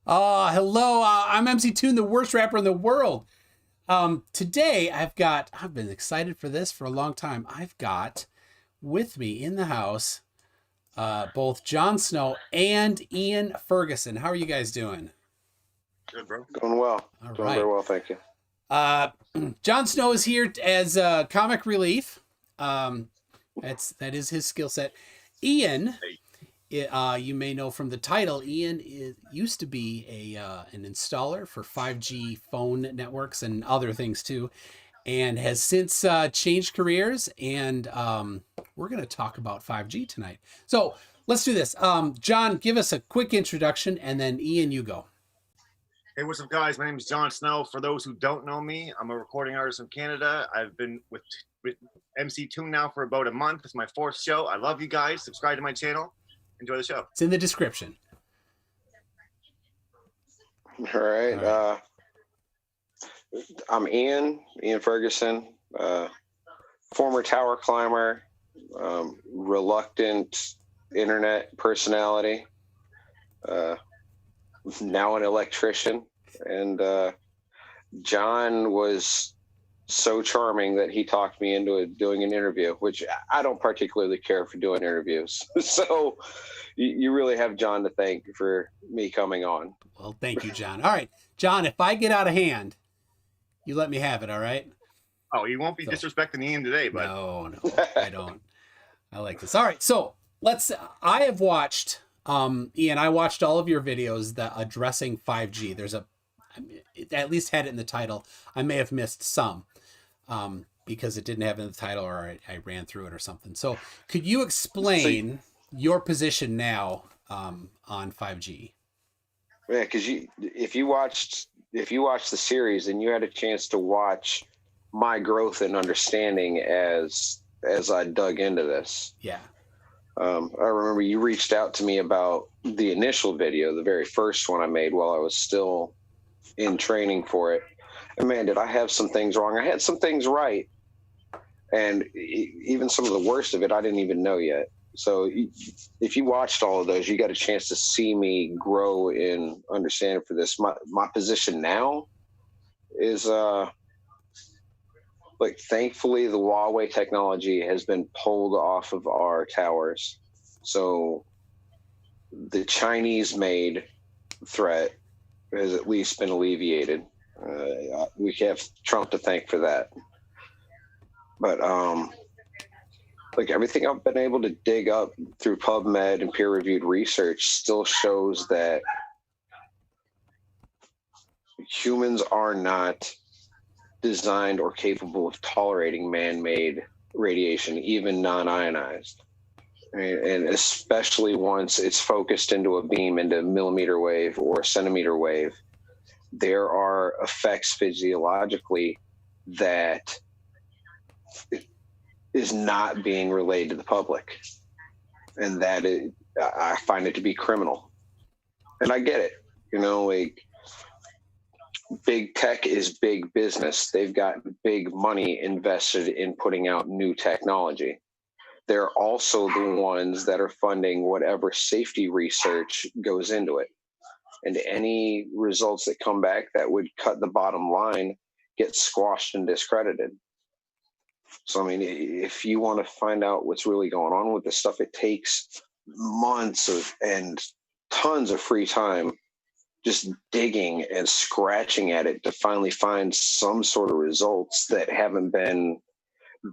Hello. I'm MC Toon, the worst rapper in the world. Today I've been excited for this for a long time. I've got with me in the house, both Jon Snow and Ian Furgeson. How are you guys doing? Good, bro. Doing well. All Doing right. very well, thank you. Uh, Jon Snow is here as comic relief. That is his skill set. Ian, you may know from the title, used to be an installer for 5G phone networks and other things too, and has since changed careers. And we're going to talk about 5G tonight. So let's do this. Jon, give us a quick introduction, and then Ian, you go. Hey, what's up, guys? My name is Jon Snow. For those who don't know me, I'm a recording artist from Canada. I've been with MC Toon now for about a month. It's my fourth show. I love you guys. Subscribe to my channel. Enjoy the show. It's in the description. All right. I'm Ian Furgeson, former tower climber, reluctant internet personality, now an electrician. And Jon was so charming that he talked me into doing an interview, which I don't particularly care for doing interviews. So you really have Jon to thank for me coming on. Well, thank you, Jon. All right, Jon, if I get out of hand, you let me have it, all right? Oh, you won't be disrespecting Ian today, but No, I don't. I like this. All right, so I have watched, Ian, I watched all of your videos that addressing 5G. It at least had it in the title. I may have missed some because it didn't have it in the title, or I ran through it or something. So could you explain your position now on 5G? Yeah, because if you watched the series, and you had a chance to watch my growth and understanding as I dug into this. Yeah. I remember you reached out to me about the initial video, the very first one I made while I was still in training for it. And man, did I have some things wrong. I had some things right. And even some of the worst of it, I didn't even know yet. So if you watched all of those, you got a chance to see me grow in understanding for this. My position now is thankfully the Huawei technology has been pulled off of our towers. So the Chinese made threat has at least been alleviated. We have Trump to thank for that. But everything I've been able to dig up through PubMed and peer-reviewed research still shows that humans are not designed or capable of tolerating man-made radiation, even non-ionized. And especially once it's focused into a beam, into millimeter wave or centimeter wave, there are effects physiologically that is not being relayed to the public. And that I find it to be criminal. And I get it. Big tech is big business. They've got big money invested in putting out new technology. They're also the ones that are funding whatever safety research goes into it. And any results that come back that would cut the bottom line get squashed and discredited. So, if you want to find out what's really going on with this stuff, it takes months and tons of free time just digging and scratching at it to finally find some sort of results that haven't been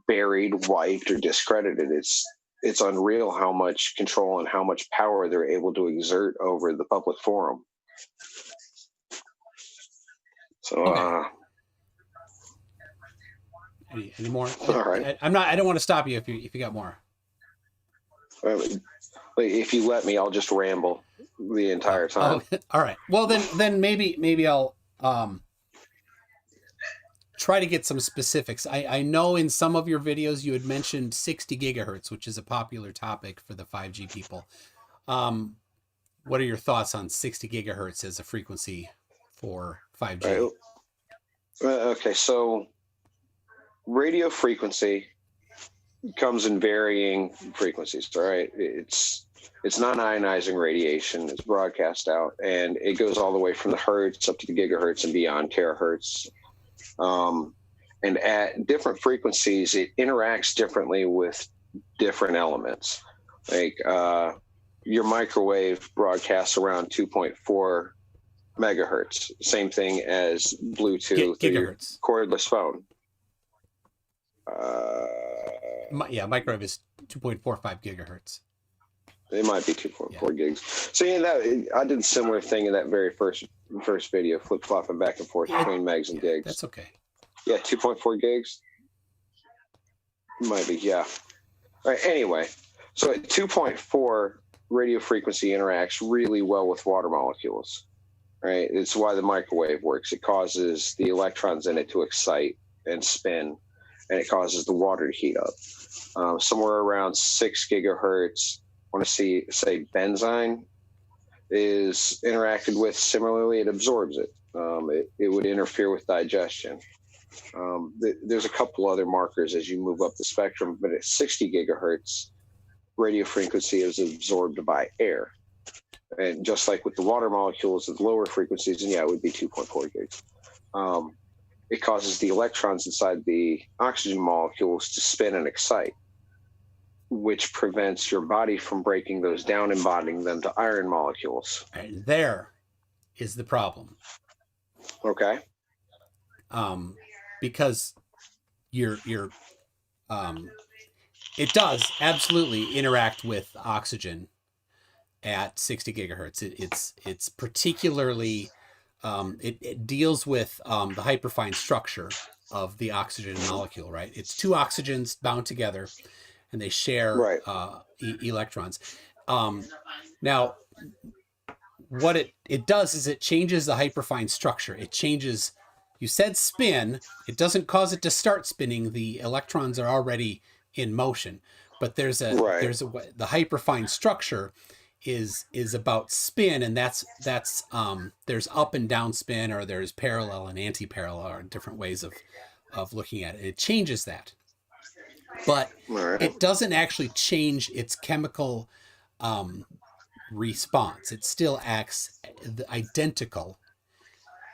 buried, wiped, or discredited. It's unreal how much control and how much power they're able to exert over the public forum. So, okay. Any more? All right. I don't want to stop you if you got more. If you let me, I'll just ramble the entire time. Oh, all right. Well, then maybe I'll try to get some specifics. I know in some of your videos you had mentioned 60 gigahertz, which is a popular topic for the 5G people. What are your thoughts on 60 gigahertz as a frequency for 5G? Right. Okay, so radio frequency comes in varying frequencies, right? It's It's non-ionizing radiation. It's broadcast out, and it goes all the way from the hertz up to the gigahertz and beyond, terahertz. And at different frequencies, it interacts differently with different elements. Like your microwave broadcasts around 2.4 megahertz, same thing as Bluetooth gigahertz. Cordless phone. Microwave is 2.45 gigahertz. It might be 2.4 gigs. So I did a similar thing in that very first video, flip flopping back and forth between megs and gigs. That's okay. Yeah, 2.4 gigs. Might be, yeah. All right. Anyway, so at 2.4, radio frequency interacts really well with water molecules. Right. It's why the microwave works. It causes the electrons in it to excite and spin, and it causes the water to heat up. Somewhere around 6 gigahertz. I want to say benzene is interacted with similarly. It absorbs it. It would interfere with digestion. There's a couple other markers as you move up the spectrum, but at 60 gigahertz, radio frequency is absorbed by air. And just like with the water molecules at lower frequencies, and it would be 2.4 gigs. It causes the electrons inside the oxygen molecules to spin and excite, which prevents your body from breaking those down and bonding them to iron molecules. And there is the problem. Okay. Because it does absolutely interact with oxygen at 60 gigahertz. It's particularly it deals with the hyperfine structure of the oxygen molecule, right? It's two oxygens bound together, and they share electrons. Now, what it does is it changes the hyperfine structure. It changes. You said spin. It doesn't cause it to start spinning. The electrons are already in motion, but the hyperfine structure is about spin, and that's there's up and down spin, or there's parallel and anti-parallel, or different ways of looking at it. It changes that, but it doesn't actually change its chemical response. It still acts identical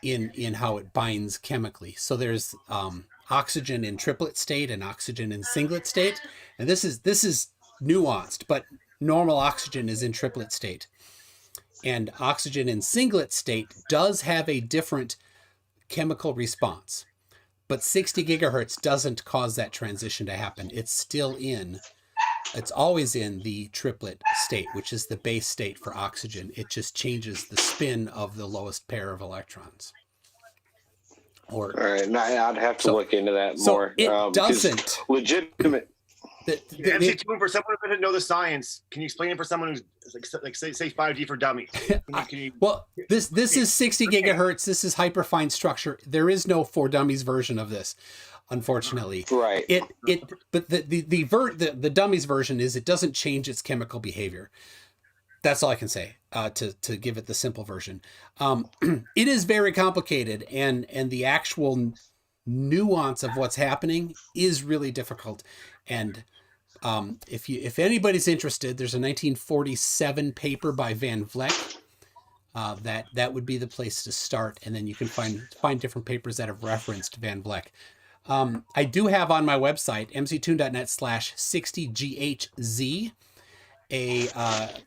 in how it binds chemically. So there's oxygen in triplet state and oxygen in singlet state, and this is nuanced, but normal oxygen is in triplet state, and oxygen in singlet state does have a different chemical response, but 60 gigahertz doesn't cause that transition to happen. It's always in the triplet state, which is the base state for oxygen. It just changes the spin of the lowest pair of electrons. All right, I'd have to look into that more. It doesn't. Legitimate. For someone who doesn't know the science, can you explain it for someone who's like say 5G for dummies? Well, this is 60 gigahertz. This is hyperfine structure. There is no for dummies version of this, unfortunately. Right. But the dummies version is it doesn't change its chemical behavior. That's all I can say to give it the simple version. It is very complicated, and the actual nuance of what's happening is really difficult. And if anybody's interested, there's a 1947 paper by Van Vleck. That would be the place to start, and then you can find different papers that have referenced Van Vleck. I do have on my website mctoon.net/60ghz a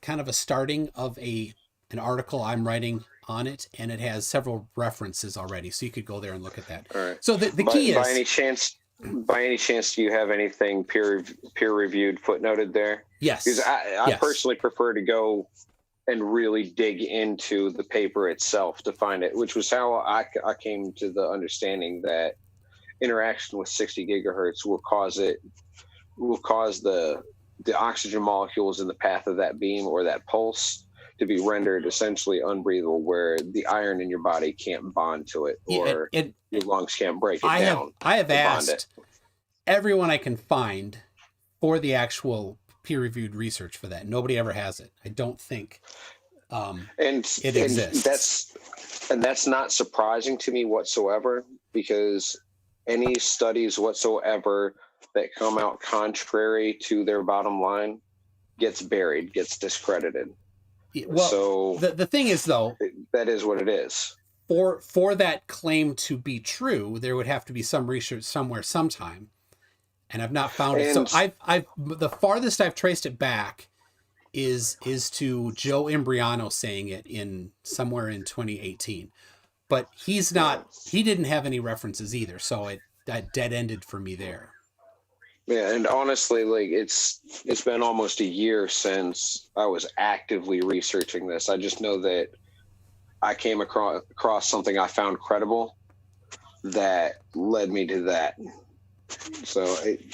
kind of a starting of an article I'm writing on it, and it has several references already, so you could go there and look at that. All right. So the key is, by any chance, do you have anything peer reviewed footnoted there? Yes. Because I personally prefer to go and really dig into the paper itself to find it, which was how I came to the understanding that interaction with 60 gigahertz will cause the oxygen molecules in the path of that beam or that pulse to be rendered essentially unbreathable, where the iron in your body can't bond to it, or your lungs can't break it down. I have asked everyone I can find for the actual peer-reviewed research for that. Nobody ever has it. I don't think it exists. That's not surprising to me whatsoever, because any studies whatsoever that come out contrary to their bottom line gets buried, gets discredited. Well, so the thing is, though, that is what it is. For that claim to be true, there would have to be some research somewhere, sometime, and I've not found it. So I've the farthest I've traced it back is to Joe Imbriano saying it in somewhere in 2018, but he didn't have any references either, so that dead ended for me there. Yeah, and honestly, like it's been almost a year since I was actively researching this. I just know that I came across something I found credible that led me to that. So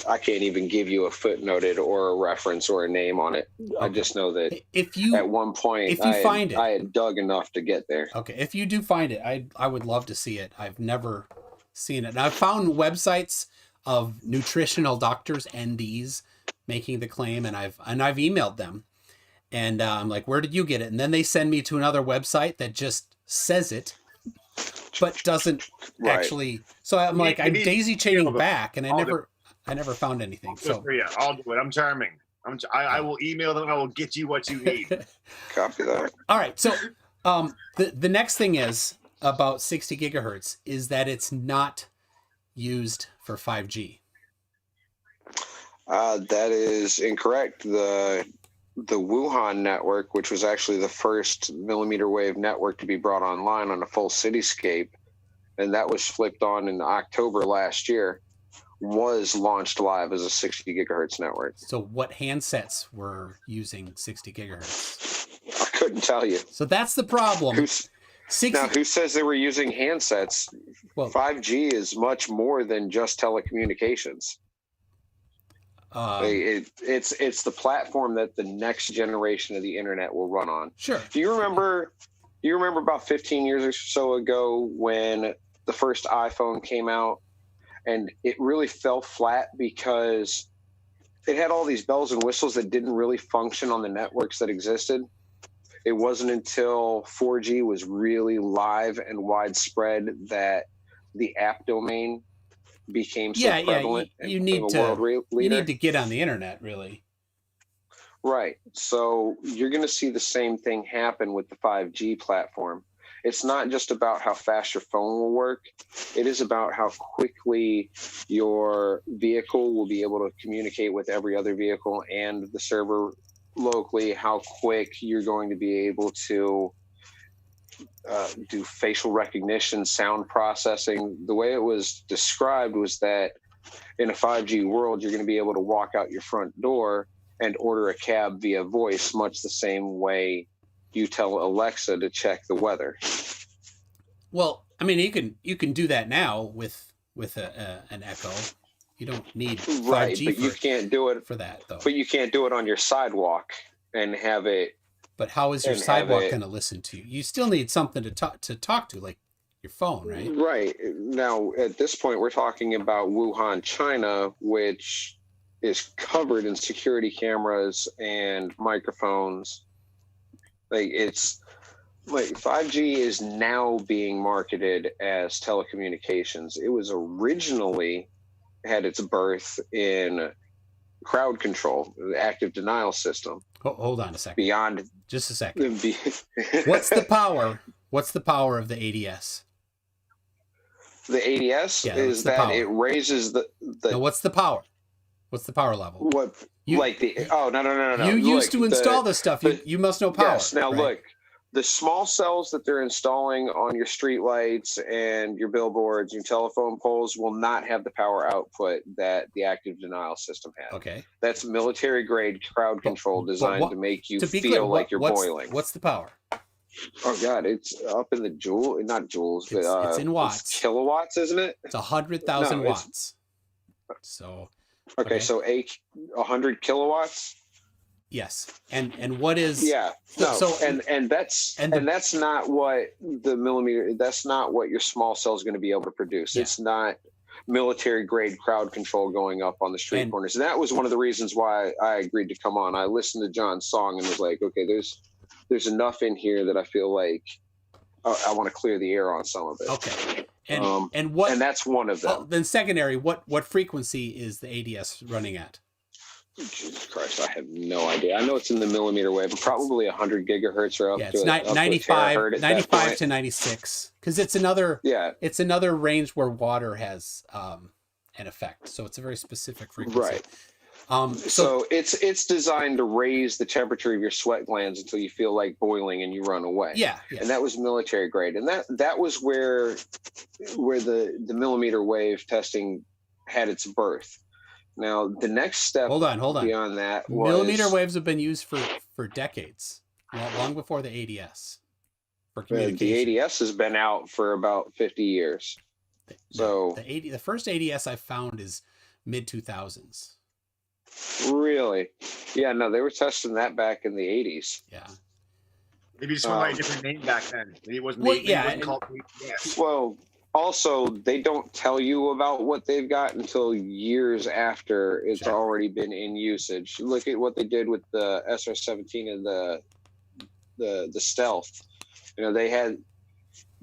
I can't even give you a footnoted or a reference or a name on it. Okay. I just know that at one point I had dug enough to get there. Okay, if you do find it, I would love to see it. I've never seen it. And I've found websites of nutritional doctors, NDs, making the claim, and I've emailed them, and I'm like, where did you get it? And then they send me to another website that just says it, but doesn't actually. So I'm like, I'm daisy chaining back, and I never found anything. So yeah, I'll do it. I'm charming. I will email them. I will get you what you need. Copy that. All right. So the next thing is about 60 gigahertz is that it's not used for 5G. That is incorrect. The Wuhan network, which was actually the first millimeter wave network to be brought online on a full cityscape, and that was flipped on in October last year, was launched live as a 60 gigahertz network. So what handsets were using 60 gigahertz? I couldn't tell you. So that's the problem. Now, who says they were using handsets? Well, 5G is much more than just telecommunications. It's the platform that the next generation of the internet will run on. Sure. Do you remember about 15 years or so ago when the first iPhone came out, and it really fell flat because it had all these bells and whistles that didn't really function on the networks that existed? It wasn't until 4G was really live and widespread that the app domain became so prevalent. You need to get on the internet, really. Right. So you're going to see the same thing happen with the 5G platform. It's not just about how fast your phone will work. It is about how quickly your vehicle will be able to communicate with every other vehicle and the server locally, how quick you're going to be able to do facial recognition, sound processing. The way it was described was that in a 5G world, you're going to be able to walk out your front door and order a cab via voice, much the same way you tell Alexa to check the weather. Well, I mean, you can do that now with an Echo. You don't need 5G, right? But you can't do it for that, though. But you can't do it on your sidewalk and have it. But how is your sidewalk going to listen to you? You still need something to talk to, like your phone, right? Right. Now, at this point, we're talking about Wuhan, China, which is covered in security cameras and microphones. Like, it's like 5G is now being marketed as telecommunications. It was originally had its birth in crowd control, the active denial system. Hold on a second. Just a second. What's the power of the ADS? The ADS is that it raises the. No, what's the power? What's the power level? No. You used to install this stuff. You must know power. Yes. Now, right? Look, the small cells that they're installing on your street lights and your billboards, your telephone poles will not have the power output that the active denial system has. Okay. That's military grade crowd control designed to make you feel like you're boiling. What's the power? Oh God, it's up in the not joules, but it's in watts. It's kilowatts, isn't it? It's 100,000 watts. So. Okay, so 100 kilowatts. Yes, and what is? Yeah, and that's not what the millimeter. That's not what your small cell is going to be able to produce. Yeah. It's not military grade crowd control going up on the street corners. And that was one of the reasons why I agreed to come on. I listened to John's song and was like, okay, there's enough in here that I feel like I want to clear the air on some of it. Okay. And that's one of them. Then secondary, what frequency is the ADS running at? Jesus Christ, I have no idea. I know it's in the millimeter wave, but probably 100 gigahertz or up Yeah, to it's up to a 95, terahertz at 95 that point. to 96, because it's another range where water has an effect. So it's a very specific frequency. Right. So it's designed to raise the temperature of your sweat glands until you feel like boiling and you run away. Yeah. And that was military grade, and that was where the millimeter wave testing had its birth. Now the next step hold on beyond that was millimeter waves have been used for decades, long before the ADS, for communication. The ADS has been out for about 50 years. So the first ADS I found is mid 2000s. Really? Yeah, no, they were testing that back in the 80s. Yeah. Maybe just went by a different name back then. Maybe it wasn't called ADS. Well, also, they don't tell you about what they've got until years after it's already been in usage. Look at what they did with the SR-17 and the Stealth. You know, they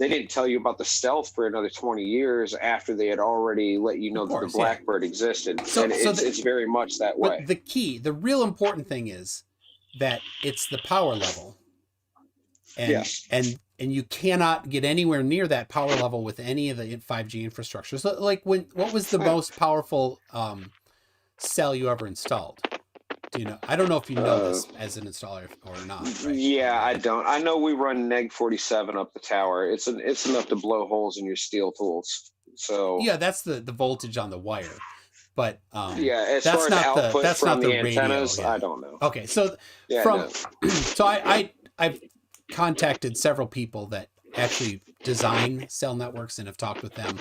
didn't tell you about the Stealth for another 20 years after they had already let you know that the Blackbird existed. So, and it's very much that way. But the real important thing is that it's the power level. And you cannot get anywhere near that power level with any of the 5G infrastructure. So, like, what was the most powerful cell you ever installed? Do you know? I don't know if you know this as an installer or not. Right? Yeah, I don't. I know we run neg 47 up the tower. It's enough to blow holes in your steel tools. So yeah, that's the voltage on the wire. But as that's far as not output that's from not the radio, antennas, I don't know. Okay, so so I've contacted several people that actually design cell networks and have talked with them.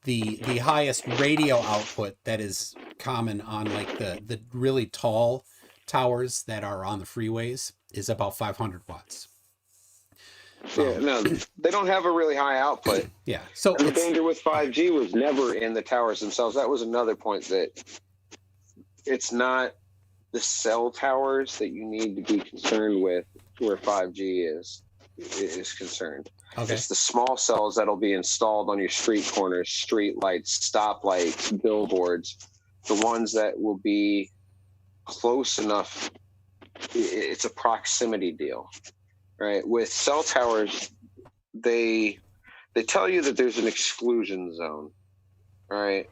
The highest radio output that is common on like the really tall towers that are on the freeways is about 500 watts. No, they don't have a really high output. Yeah. So and the danger with 5G was never in the towers themselves. That was another point, that it's not the cell towers that you need to be concerned with where 5G is concerned. Okay. It's the small cells that'll be installed on your street corners, street lights, stoplights, billboards, the ones that will be close enough. It's a proximity deal, right? With cell towers, they tell you that there's an exclusion zone, right?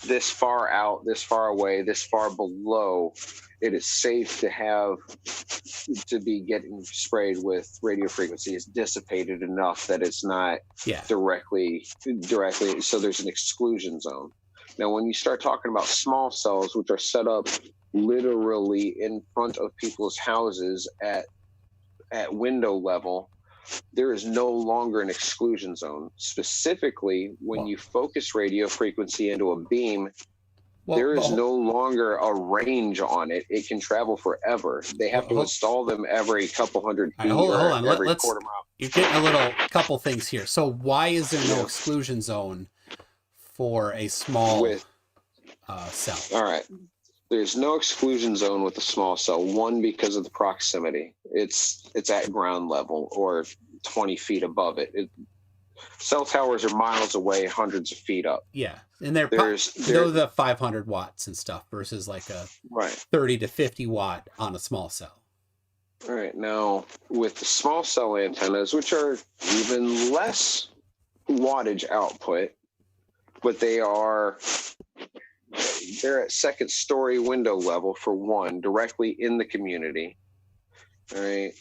This far out, this far away, this far below, it is safe to be getting sprayed with radio frequency. It's dissipated enough that it's not directly. So there's an exclusion zone. Now, when you start talking about small cells, which are set up literally in front of people's houses at window level, there is no longer an exclusion zone. Specifically, when you focus radio frequency into a beam, there is no longer a range on it. It can travel forever. They have to install them every couple hundred feet. Hold on. Every quarter mile. You're getting a couple things here. So why is there no exclusion zone for a small cell? All right. There's no exclusion zone with a small cell. One, because of the proximity. It's at ground level or 20 feet above it. Cell towers are miles away, hundreds of feet up. Yeah, and they're the 500 watts and stuff versus like a 30 to 50 watt on a small cell. All right. Now, with the small cell antennas, which are even less wattage output, but they're at second story window level for one, directly in the community. All right.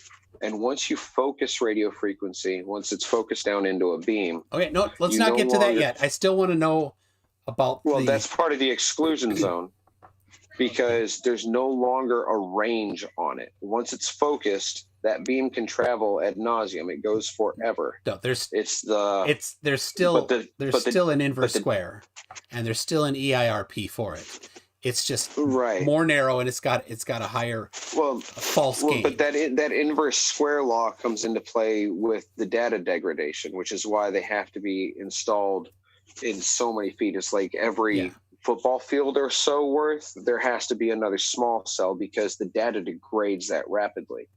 And once you focus radio frequency, once it's focused down into a beam. Okay, no, let's not get to that yet. I still want to know about that's part of the exclusion zone, because there's no longer a range on it. Once it's focused, that beam can travel ad nauseum. It goes forever. No, there's still an inverse square, and there's still an EIRP for it. It's just more narrow, and it's got a higher false gain. But that inverse square law comes into play with the data degradation, which is why they have to be installed in so many feet. It's like every football field or so worth, there has to be another small cell because the data degrades that rapidly.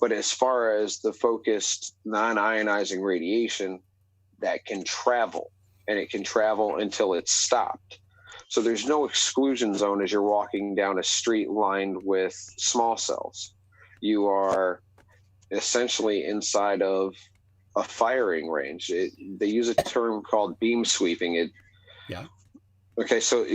But as far as the focused non-ionizing radiation, that can travel, and it can travel until it's stopped. So there's no exclusion zone as you're walking down a street lined with small cells. You are essentially inside of a firing range. They use a term called beam sweeping. Yeah. Okay, so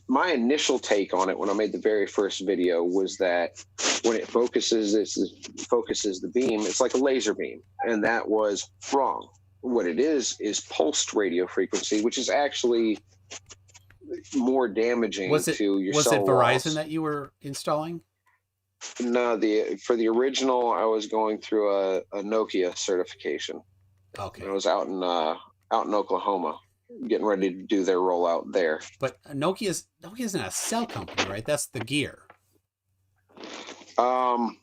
my initial take on it when I made the very first video was that when it focuses the beam, it's like a laser beam, and that was wrong. What it is pulsed radio frequency, which is actually more damaging to your Was cell it Verizon walls. that you were installing? No, for the original, I was going through a Nokia certification. Okay. I was out in Oklahoma, getting ready to do their rollout there. But Nokia's not a cell company, right? That's the gear. Well,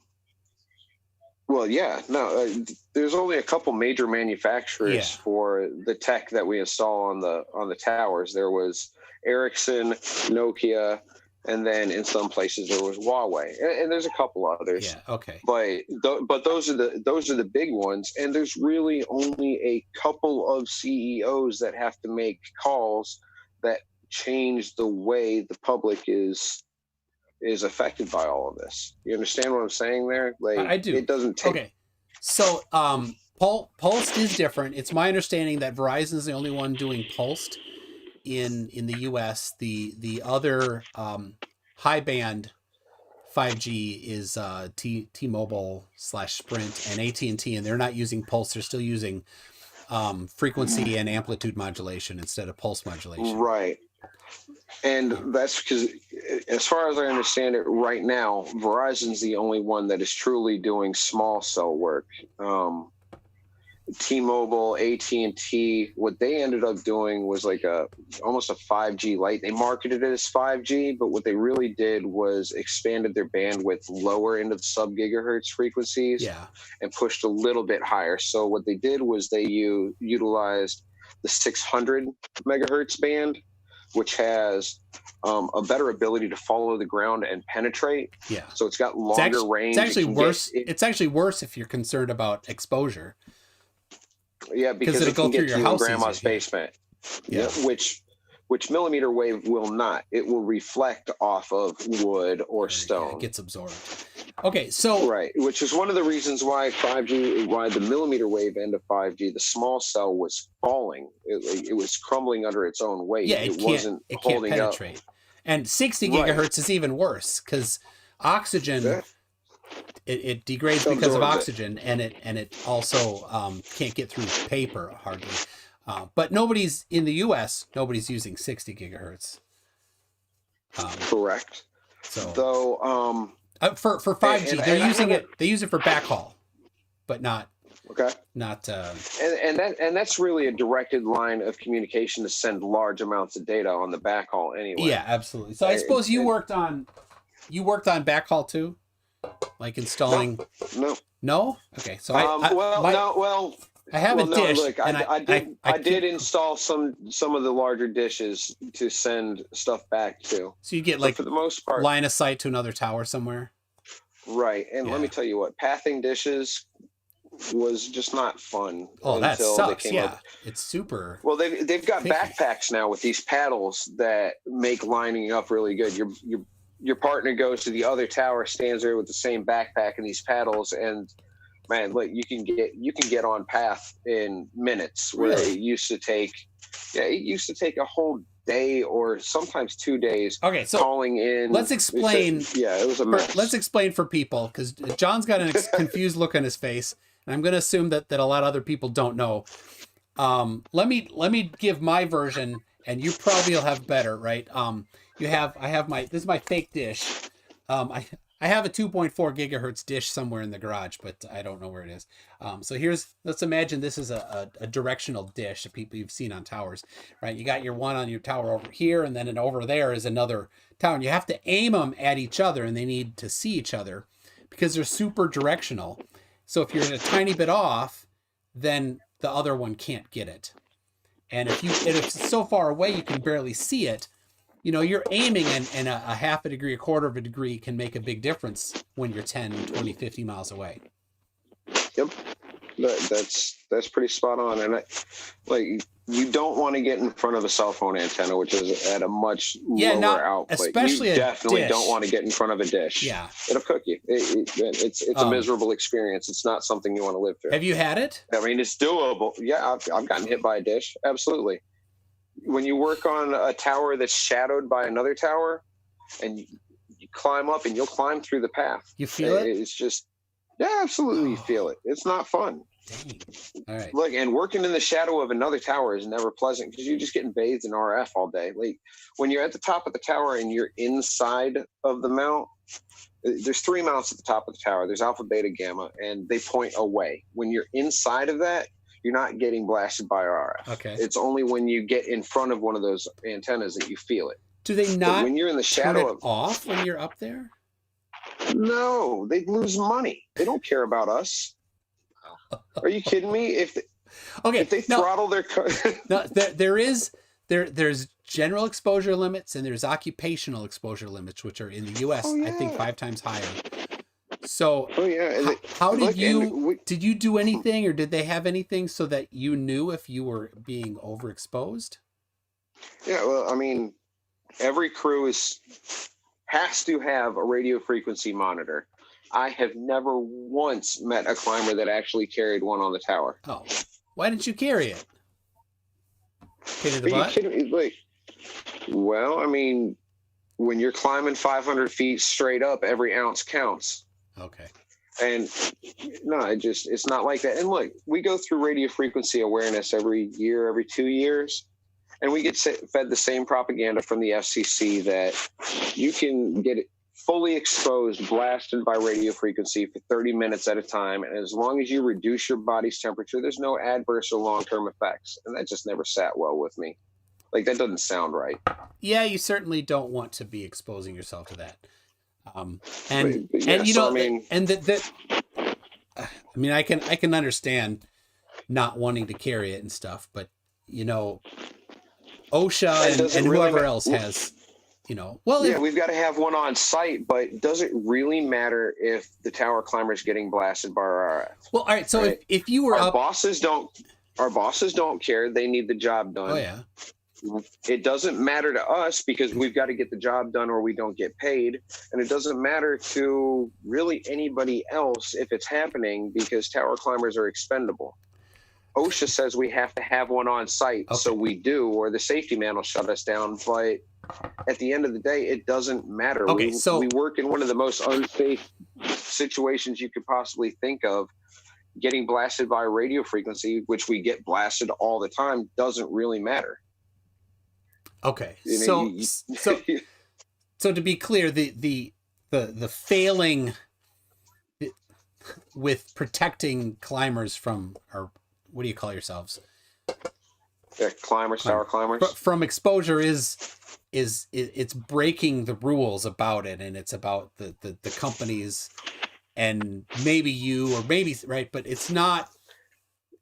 yeah, no. There's only a couple major manufacturers for the tech that we install on the towers. There was Ericsson, Nokia, and then in some places there was Huawei, and there's a couple others. Yeah. Okay. But those are the big ones, and there's really only a couple of CEOs that have to make calls that change the way the public is affected by all of this. You understand what I'm saying there? Like, I do. It doesn't take. Okay. So pulsed is different. It's my understanding that Verizon is the only one doing pulsed in the US. The other high band 5G is T-Mobile / Sprint and AT&T, and they're not using pulse. They're still using frequency and amplitude modulation instead of pulse modulation. Right. And that's because, as far as I understand it right now, Verizon's the only one that is truly doing small cell work. T-Mobile, AT&T, what they ended up doing was like almost a 5G light. They marketed it as 5G, but what they really did was expanded their bandwidth lower into the sub-gigahertz frequencies and pushed a little bit higher. So what they did was they utilized the 600 megahertz band, which has a better ability to follow the ground and penetrate. Yeah. So it's got longer range. It's actually worse. It's actually worse if you're concerned about exposure. Yeah, because it'll it go can through get your to house grandma's basement. Yeah. Which millimeter wave will not. It will reflect off of wood or stone. It gets absorbed. Okay, so right, which is one of the reasons why the millimeter wave end of 5G, the small cell was falling. It was crumbling under its own weight. Yeah, it can't penetrate. Up. And 60 gigahertz is even worse because oxygen. Yeah. It degrades because of oxygen, and it also can't get through paper hardly. But nobody's in the U.S. Nobody's using 60 gigahertz. Correct. So though for 5G, they're using it. They use it for backhaul, but not. Okay. Not. And that's really a directed line of communication to send large amounts of data on the backhaul anyway. Yeah, absolutely. So I suppose you worked on backhaul too. Like installing? No. Okay. So I have a dish. Look, I did install some of the larger dishes to send stuff back to. So you get like for the most part line of sight to another tower somewhere. Right, and let me tell you what, pathing dishes was just not fun. Oh, that sucks. It's super. Well, they've got backpacks now with these paddles that make lining up really good. Your partner goes to the other tower, stands there with the same backpack and these paddles, and man, look, you can get on path in minutes. Where it used to take a whole day or sometimes 2 days. Okay, so calling in. Let's explain. It was a mess. Let's explain for people because John's got a confused look on his face, and I'm going to assume that a lot of other people don't know. Let me give my version, and you probably will have better, right? This is my fake dish. I have a 2.4 gigahertz dish somewhere in the garage, but I don't know where it is. So let's imagine this is a directional dish that people you've seen on towers, right? You got your one on your tower over here, and then over there is another tower. And you have to aim them at each other, and they need to see each other because they're super directional. So if you're a tiny bit off, then the other one can't get it. And if it's so far away you can barely see it, you're aiming and a half a degree, a quarter of a degree can make a big difference when you're 10, 20, 50 miles away. Yep. that's pretty spot on. And you don't want to get in front of a cell phone antenna, which is at a much lower output. Especially you a definitely dish. don't want to get in front of a dish. Yeah, it'll cook you. It's a miserable experience. It's not something you want to live through. Have you had it? I mean, it's doable. Yeah, I've gotten hit by a dish. Absolutely. When you work on a tower that's shadowed by another tower, and you climb up, and you'll climb through the path. You feel it? It's just, yeah, absolutely. You feel it. It's not fun. Dang. All right. Look, and working in the shadow of another tower is never pleasant because you're just getting bathed in RF all day. Like when you're at the top of the tower and you're inside of the mount, there's 3 mounts at the top of the tower. There's alpha, beta, gamma, and they point away. When you're inside of that, you're not getting blasted by RF. Okay. It's only when you get in front of one of those antennas that you feel it. Do they not But when you're in the shadow turn it off when you're up there? No, they lose money. They don't care about us. Are you kidding me? If they throttle their car. No, there's general exposure limits and there's occupational exposure limits, which are in the US, I think 5 times higher. So how did you do anything, or did they have anything so that you knew if you were being overexposed? Yeah, well, I mean, every crew has to have a radio frequency monitor. I have never once met a climber that actually carried one on the tower. Oh, why didn't you carry it? Pain in the Are butt? you kidding me? Well, I mean, when you're climbing 500 feet straight up, every ounce counts. Okay. And no, it's not like that. And look, we go through radio frequency awareness every year, every 2 years. And we get fed the same propaganda from the FCC that you can get fully exposed, blasted by radio frequency for 30 minutes at a time. And as long as you reduce your body's temperature, there's no adverse or long-term effects. And that just never sat well with me. Like, that doesn't sound right. Yeah, you certainly don't want to be exposing yourself to that. I can understand not wanting to carry it and stuff, but OSHA and whoever else has, we've got to have one on site, but does it really matter if the tower climber is getting blasted by RF? Well, all right. So right? if you were our bosses don't care. They need the job done. Oh yeah. It doesn't matter to us because we've got to get the job done or we don't get paid. And it doesn't matter to really anybody else if it's happening because tower climbers are expendable. OSHA says we have to have one on site, so we do, or the safety man will shut us down. But at the end of the day, it doesn't matter. Okay, we work in one of the most unsafe situations you could possibly think of. Getting blasted by radio frequency, which we get blasted all the time, doesn't really matter. Okay, so to be clear, the failing with protecting climbers from, or what do you call yourselves? Tower climbers. From exposure is it's breaking the rules about it, and it's about the companies and maybe you or maybe right, but it's not.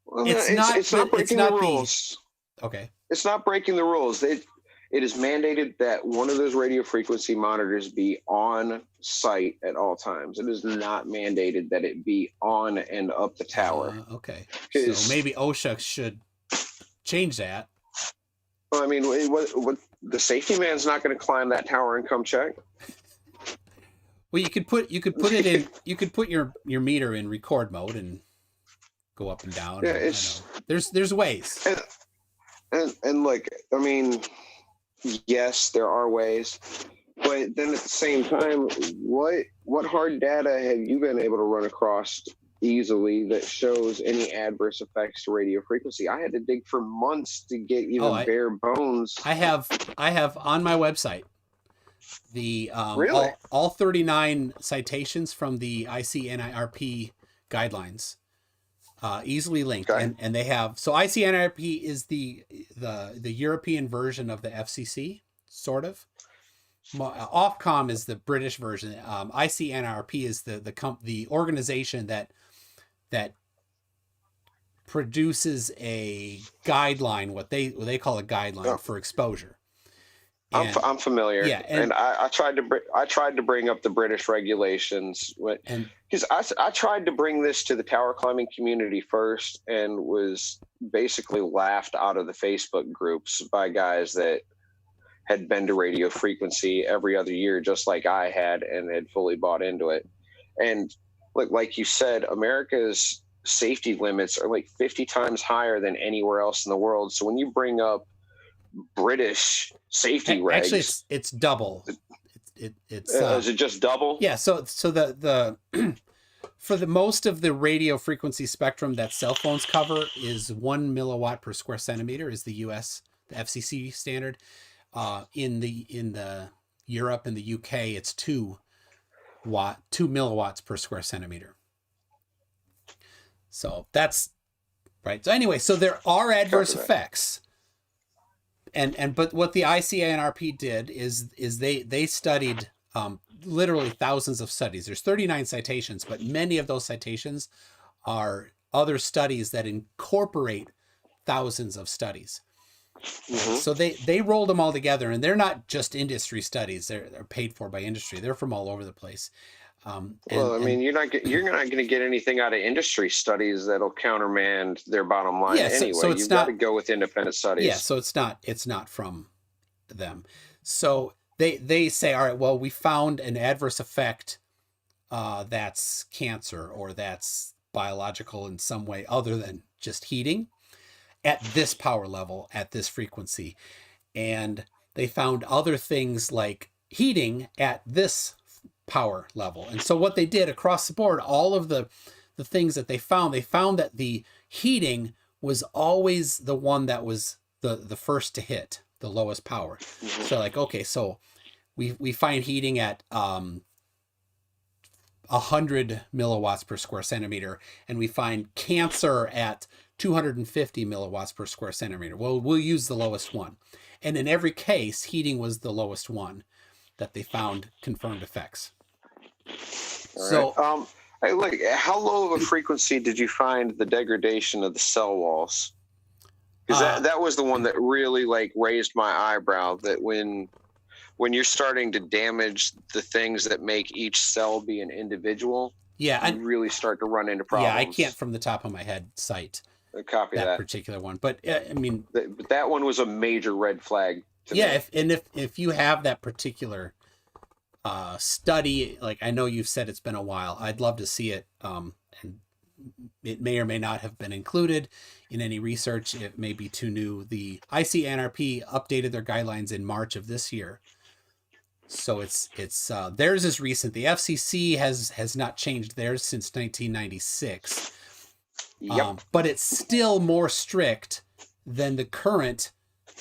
Well, it's not breaking the rules. Okay. It's not breaking the rules. It is mandated that one of those radio frequency monitors be on site at all times. It is not mandated that it be on and up the tower. Okay. So maybe OSHA should change that. Well, I mean, what the safety man's not going to climb that tower and come check. Well, you could put it in. You could put your meter in record mode and go up and down. Yeah, there's ways. And look, I mean, yes, there are ways, but then at the same time, what hard data have you been able to run across easily that shows any adverse effects to radio frequency? I had to dig for months to get even bare bones. I have on my website the really? all 39 citations from the ICNIRP guidelines. Easily linked, okay. and they have, so ICNIRP is the European version of the FCC, sort of. Ofcom is the British version. ICNIRP is the organization that produces a guideline, what they call a guideline for exposure. I'm familiar. Yeah, and I tried to bring up the British regulations because I tried to bring this to the tower climbing community first and was basically laughed out of the Facebook groups by guys that had been to radio frequency every other year, just like I had, and had fully bought into it. And like you said, America's safety limits are like 50 times higher than anywhere else in the world. So when you bring up British safety regs, actually it's double. It's is it just double? Yeah. So the for the most of the radio frequency spectrum that cell phones cover is 1 milliwatt per square centimeter is the US, the FCC standard. In the Europe and the UK, it's 2 milliwatts per square centimeter. So that's right. So anyway, so there are adverse effects. But what the ICANRP did is they studied literally thousands of studies. There's 39 citations, but many of those citations are other studies that incorporate thousands of studies. Mm-hmm. So they rolled them all together, and they're not just industry studies. They're paid for by industry. They're from all over the place. You're not going to get anything out of industry studies that'll countermand their bottom line anyway. So you've got to go with independent studies. Yeah, so it's not from them. So they say, all right, well, we found an adverse effect that's cancer or that's biological in some way other than just heating at this power level, at this frequency. And they found other things like heating at this power level. And so what they did across the board, all of the things that they found that the heating was always the one that was the first to hit the lowest power. Mm-hmm. So like, okay, so we find heating at 100 milliwatts per square centimeter, and we find cancer at 250 milliwatts per square centimeter. Well, we'll use the lowest one. And in every case, heating was the lowest one that they found confirmed effects. So, how low of a frequency did you find the degradation of the cell walls? Because that was the one that really raised my eyebrow. That when you're starting to damage the things that make each cell be an individual, you really start to run into problems. Yeah, I can't from the top of my head cite copy that particular one, but I mean, that one was a major red flag to me. If you have that particular study, like I know you've said it's been a while, I'd love to see it. And it may or may not have been included in any research. It may be too new. The ICNRP updated their guidelines in March of this year. So it's theirs is recent. The FCC has not changed theirs since 1996. Yep. But it's still more strict than the current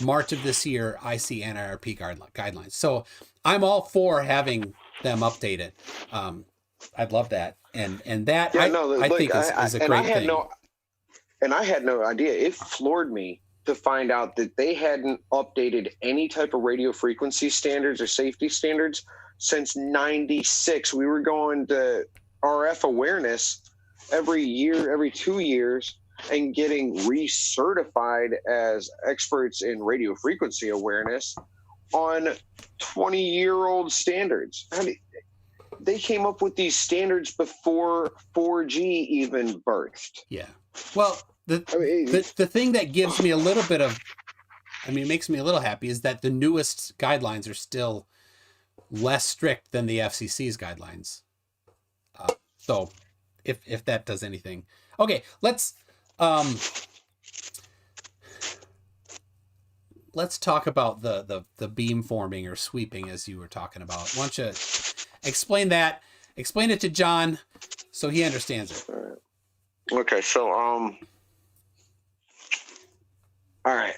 March of this year ICNRP guidelines. So I'm all for having them updated. I'd love that. And that I think is a great thing. And I had no idea. It floored me to find out that they hadn't updated any type of radio frequency standards or safety standards since 96. We were going to RF awareness every year, every 2 years, and getting recertified as experts in radio frequency awareness on 20-year-old standards. I mean, they came up with these standards before 4G even birthed. Yeah. Well, the thing that gives me a little bit of, makes me a little happy is that the newest guidelines are still less strict than the FCC's guidelines. So if that does anything. Okay, let's talk about the beam forming or sweeping as you were talking about. Why don't you explain that? Explain it to John so he understands it. Okay, so all right.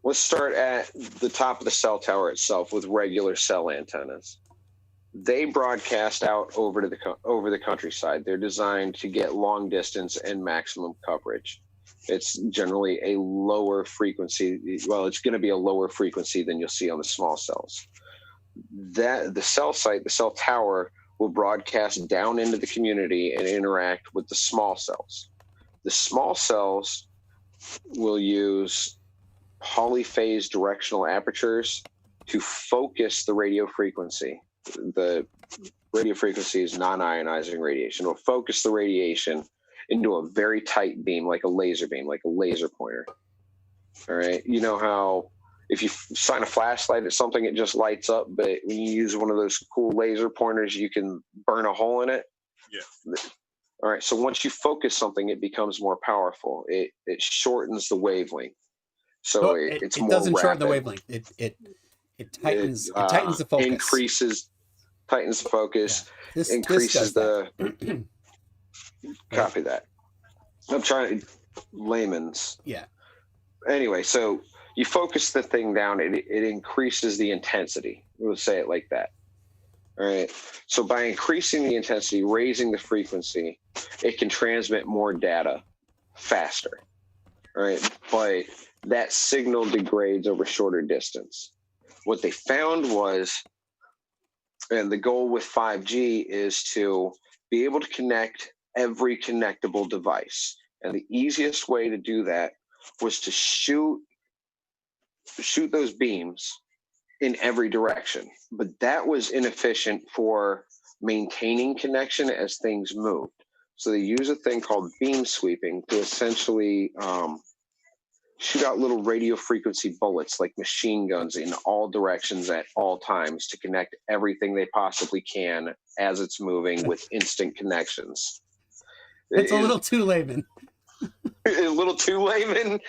Let's start at the top of the cell tower itself with regular cell antennas. They broadcast out over the countryside. They're designed to get long distance and maximum coverage. It's generally a lower frequency. Well, it's going to be a lower frequency than you'll see on the small cells. The cell site, the cell tower, will broadcast down into the community and interact with the small cells. The small cells will use polyphase directional apertures to focus the radio frequency. The radio frequency is non-ionizing radiation. It'll focus the radiation into a very tight beam, like a laser beam, like a laser pointer. All right. You know how if you shine a flashlight at something, it just lights up, but when you use one of those cool laser pointers, you can burn a hole in it. Yeah. All right. So once you focus something, it becomes more powerful. It shortens the wavelength. So it's more doesn't rapid. shorten the wavelength. It tightens the focus. Tightens the focus. Yeah. Increases the that. copy that. I'm trying layman's. Yeah. Anyway, so you focus the thing down, it increases the intensity. We'll say it like that. All right. So by increasing the intensity, raising the frequency, it can transmit more data faster. All right. But that signal degrades over shorter distance. What they found was, and the goal with 5G is to be able to connect every connectable device. And the easiest way to do that was to shoot those beams in every direction. But that was inefficient for maintaining connection as things moved. So they use a thing called beam sweeping to essentially shoot out little radio frequency bullets like machine guns in all directions at all times to connect everything they possibly can as it's moving with instant connections. It's a little too layman. A little too layman.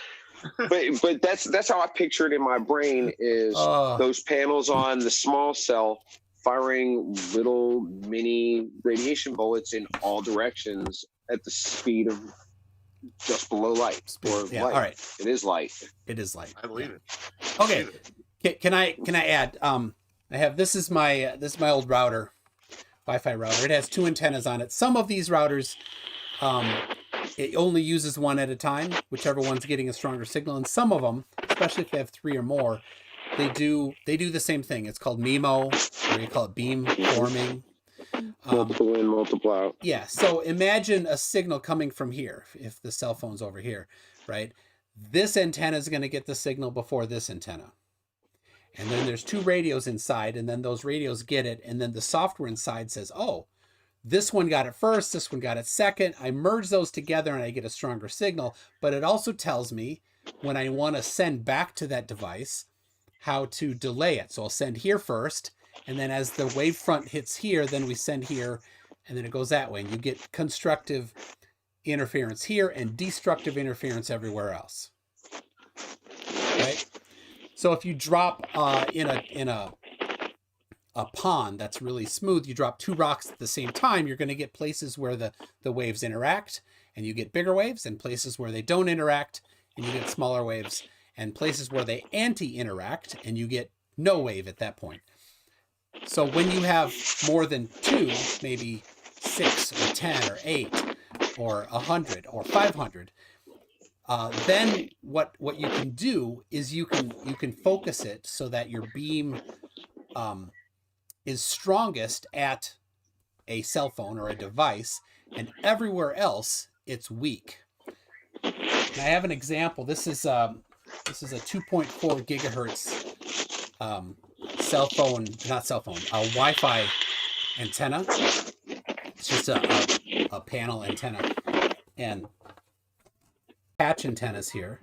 But that's how I picture it in my brain is those panels on the small cell firing little mini radiation bullets in all directions at the speed of just below light. Or yeah, light. All right. It is light. It is light. I believe it. Okay. Can I add? I have this is my old router, Wi-Fi router. It has 2 antennas on it. Some of these routers, it only uses one at a time, whichever one's getting a stronger signal. And some of them, especially if they have 3 or more, they do the same thing. It's called MIMO, or you call it beam forming. Multiple in, multiple out. Yeah. So imagine a signal coming from here. If the cell phone's over here, right? This antenna is going to get the signal before this antenna. And then there's 2 radios inside, and then those radios get it. And then the software inside says, oh, this one got it first, this one got it second. I merge those together and I get a stronger signal. But it also tells me when I want to send back to that device how to delay it. So I'll send here first, and then as the wavefront hits here, then we send here, and then it goes that way. And you get constructive interference here and destructive interference everywhere else. Right? So if you drop in a pond that's really smooth, you drop 2 rocks at the same time, you're going to get places where the waves interact and you get bigger waves, and places where they don't interact and you get smaller waves, and places where they anti-interact and you get no wave at that point. So when you have more than 2, maybe 6 or 10 or 8 or 100 or 500, then what you can do is you can focus it so that your beam is strongest at a cell phone or a device, and everywhere else it's weak. And I have an example. This is a 2.4 gigahertz Wi-Fi antenna. It's just a panel antenna, and patch antennas here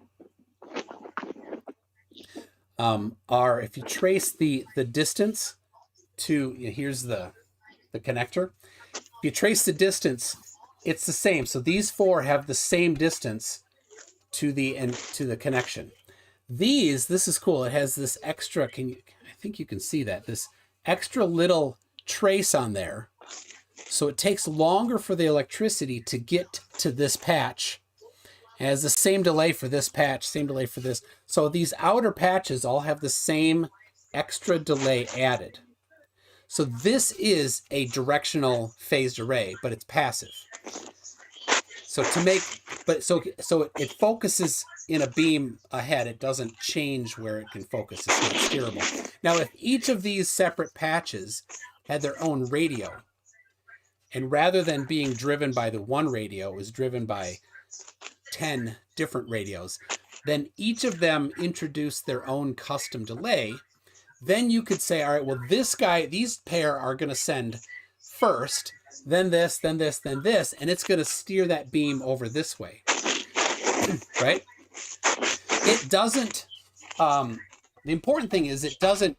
are, if you trace the distance to, here's the connector. If you trace the distance, it's the same. So these 4 have the same distance to the connection. This is cool. It has this extra, I think you can see that, this extra little trace on there. So it takes longer for the electricity to get to this patch. It has the same delay for this patch, same delay for this. So these outer patches all have the same extra delay added. So this is a directional phased array, but it's passive. So it focuses in a beam ahead. It doesn't change where it can focus. It's not steerable. Now, if each of these separate patches had their own radio, and rather than being driven by the one radio, it was driven by 10 different radios, then each of them introduce their own custom delay. Then you could say, all right, well, these pair are going to send first, then this, then this, then this, and it's going to steer that beam over this way, right? It doesn't, the important thing is it doesn't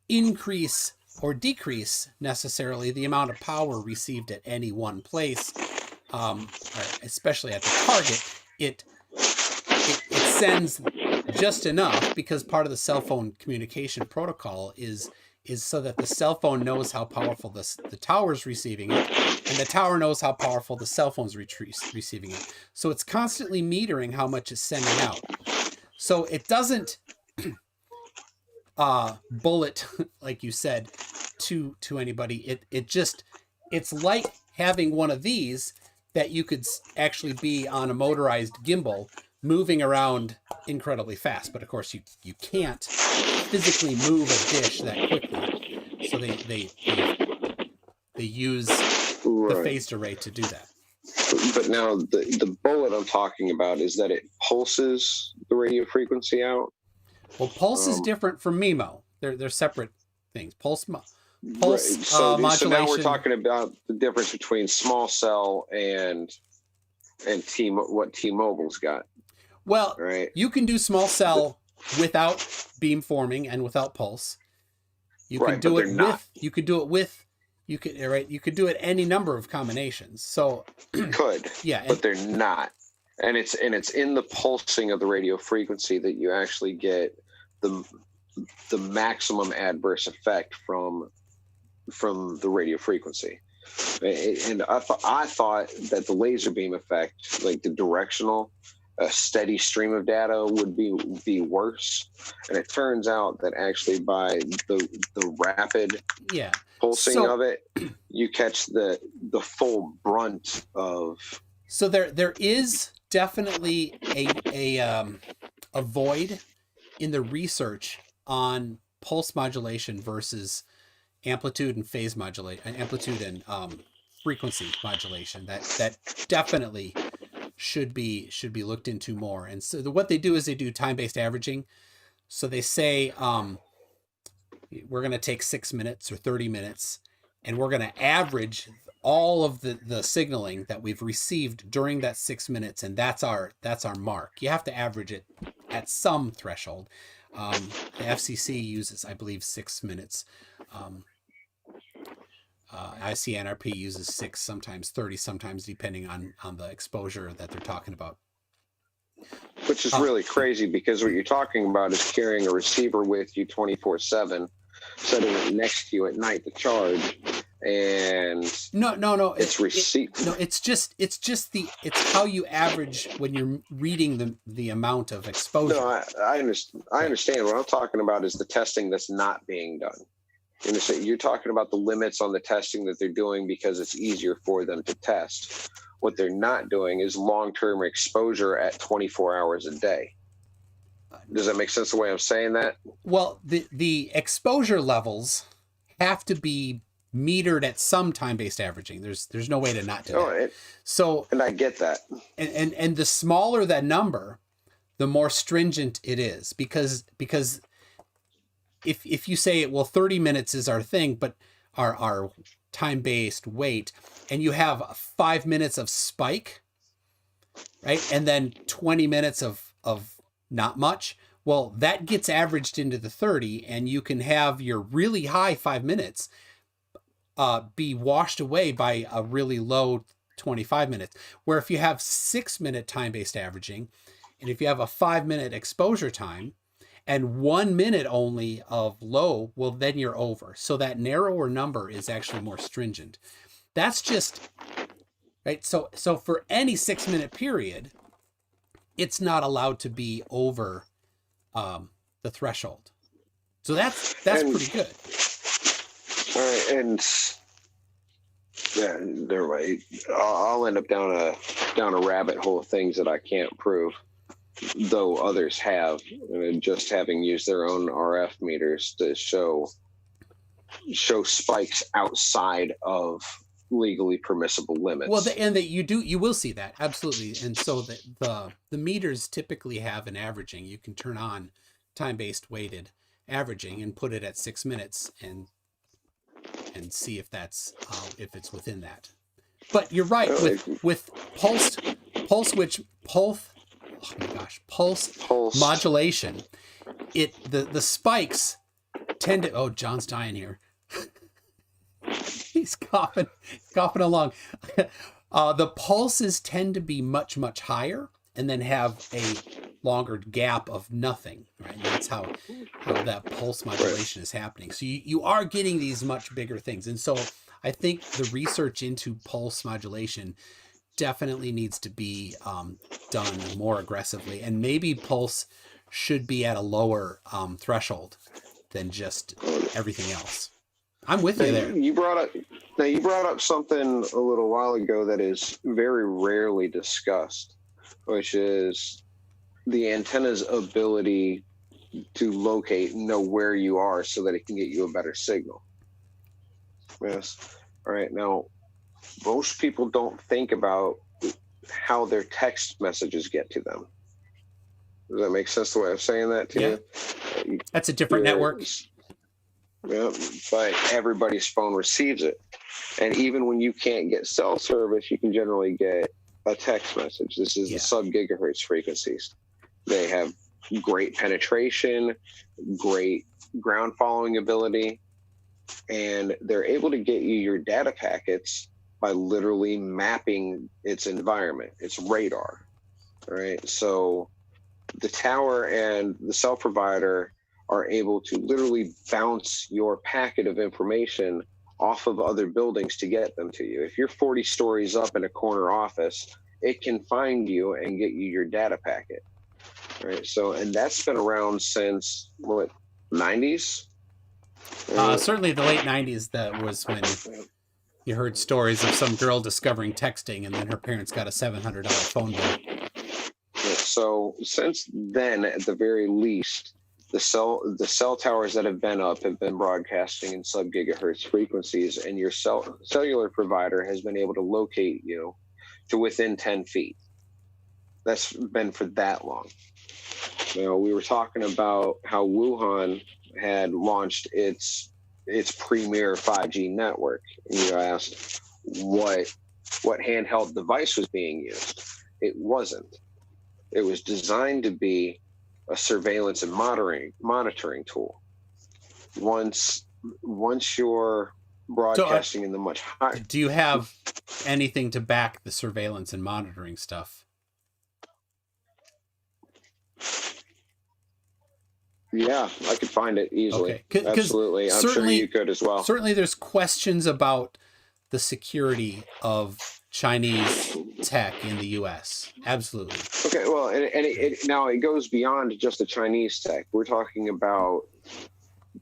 increase or decrease necessarily the amount of power received at any one place, especially at the target. It sends just enough, because part of the cell phone communication protocol is so that the cell phone knows how powerful the tower's receiving it, and the tower knows how powerful the cell phone's receiving it. So it's constantly metering how much it's sending out. So it doesn't bullet, like you said, to anybody. It's like having one of these that you could actually be on a motorized gimbal moving around incredibly fast. But of course you can't physically move a dish that quickly. So they use the phased array to do that. But now the bullet I'm talking about is that it pulses the radio frequency out. Well, pulse is different from MIMO. They're separate things. Pulse Right. So modulation. now we're talking about the difference between small cell and what T-Mobile's got. Well, right. You can do small cell without beam forming and without pulse. You can do it with. You could do it with. You could You could do it any number of combinations. So you could. Yeah, but they're not. And it's in the pulsing of the radio frequency that you actually get the maximum adverse effect from the radio frequency. And I thought that the laser beam effect, like the directional, a steady stream of data, would be worse. And it turns out that actually by the rapid pulsing of it, you catch the full brunt of. So there is definitely a void in the research on pulse modulation versus amplitude and phase modulation, amplitude and frequency modulation. That definitely should be looked into more. And so what they do is they do time-based averaging. So they say we're going to take 6 minutes or 30 minutes, and we're going to average all of the signaling that we've received during that 6 minutes, and that's our mark. You have to average it at some threshold. The FCC uses, I believe, 6 minutes. ICNRP uses 6, sometimes 30, sometimes depending on the exposure that they're talking about. Which is really crazy, because what you're talking about is carrying a receiver with you 24/7, setting it next to you at night to charge, and no, it's receipt. It's how you average when you're reading the amount of exposure. No, I understand. What I'm talking about is the testing that's not being done. You understand? You're talking about the limits on the testing that they're doing because it's easier for them to test. What they're not doing is long-term exposure at 24 hours a day. Does that make sense the way I'm saying that? Well, the exposure levels have to be metered at some time-based averaging. There's no way to not do that. And I get that. And the smaller that number, the more stringent it is, because if you say, well, 30 minutes is our thing, but our time-based wait, and you have 5 minutes of spike, right? And then 20 minutes of not much. Well, that gets averaged into the 30, and you can have your really high 5 minutes be washed away by a really low 25 minutes. Where if you have 6 minute time-based averaging, and if you have a 5 minute exposure time, and 1 minute only of low, well, then you're over. So that narrower number is actually more stringent. That's just, right? So for any 6 minute period, it's not allowed to be over the threshold. So that's pretty good. All right, and yeah, never mind. I'll end up down a rabbit hole of things that I can't prove, though others have, just having used their own RF meters to show spikes outside of legally permissible limits. Well, and that you will see that, absolutely. And so the meters typically have an averaging. You can turn on time-based weighted averaging and put it at 6 minutes and see if that's if it's within that. But you're right, with pulse modulation, the spikes tend to. Oh, John's dying here. He's coughing along. The pulses tend to be much, much higher and then have a longer gap of nothing, right? And that's how that pulse modulation is happening. So you are getting these much bigger things. And so I think the research into pulse modulation definitely needs to be done more aggressively. And maybe pulse should be at a lower threshold than just everything else. I'm with you there. You brought up something a little while ago that is very rarely discussed, which is the antenna's ability to locate and know where you are so that it can get you a better signal. Yes. All right. Now, most people don't think about how their text messages get to them. Does that make sense the way I'm saying that to you? That's a different network. Yeah, but everybody's phone receives it. And even when you can't get cell service, you can generally get a text message. This is the sub-gigahertz frequencies. They have great penetration, great ground following ability, and they're able to get you your data packets by literally mapping its environment, its radar. All right. So the tower and the cell provider are able to literally bounce your packet of information off of other buildings to get them to you. If you're 40 stories up in a corner office, it can find you and get you your data packet. All right. So, and that's been around since what, 90s? Certainly the late 90s. That was when you heard stories of some girl discovering texting and then her parents got a $700 phone bill. So since then, at the very least, the cell towers that have been up have been broadcasting in sub-gigahertz frequencies, and your cellular provider has been able to locate you to within 10 feet. That's been for that long. You know, we were talking about how Wuhan had launched its premier 5G network, and you asked what handheld device was being used. It wasn't. It was designed to be a surveillance and monitoring tool. Once you're broadcasting in the much higher. Do you have anything to back the surveillance and monitoring stuff? Yeah, I could find it easily. Okay. Absolutely. I'm sure you could as well. Certainly there's questions about the security of Chinese tech in the U.S. Absolutely. Okay, well, and now it goes beyond just the Chinese tech. We're talking about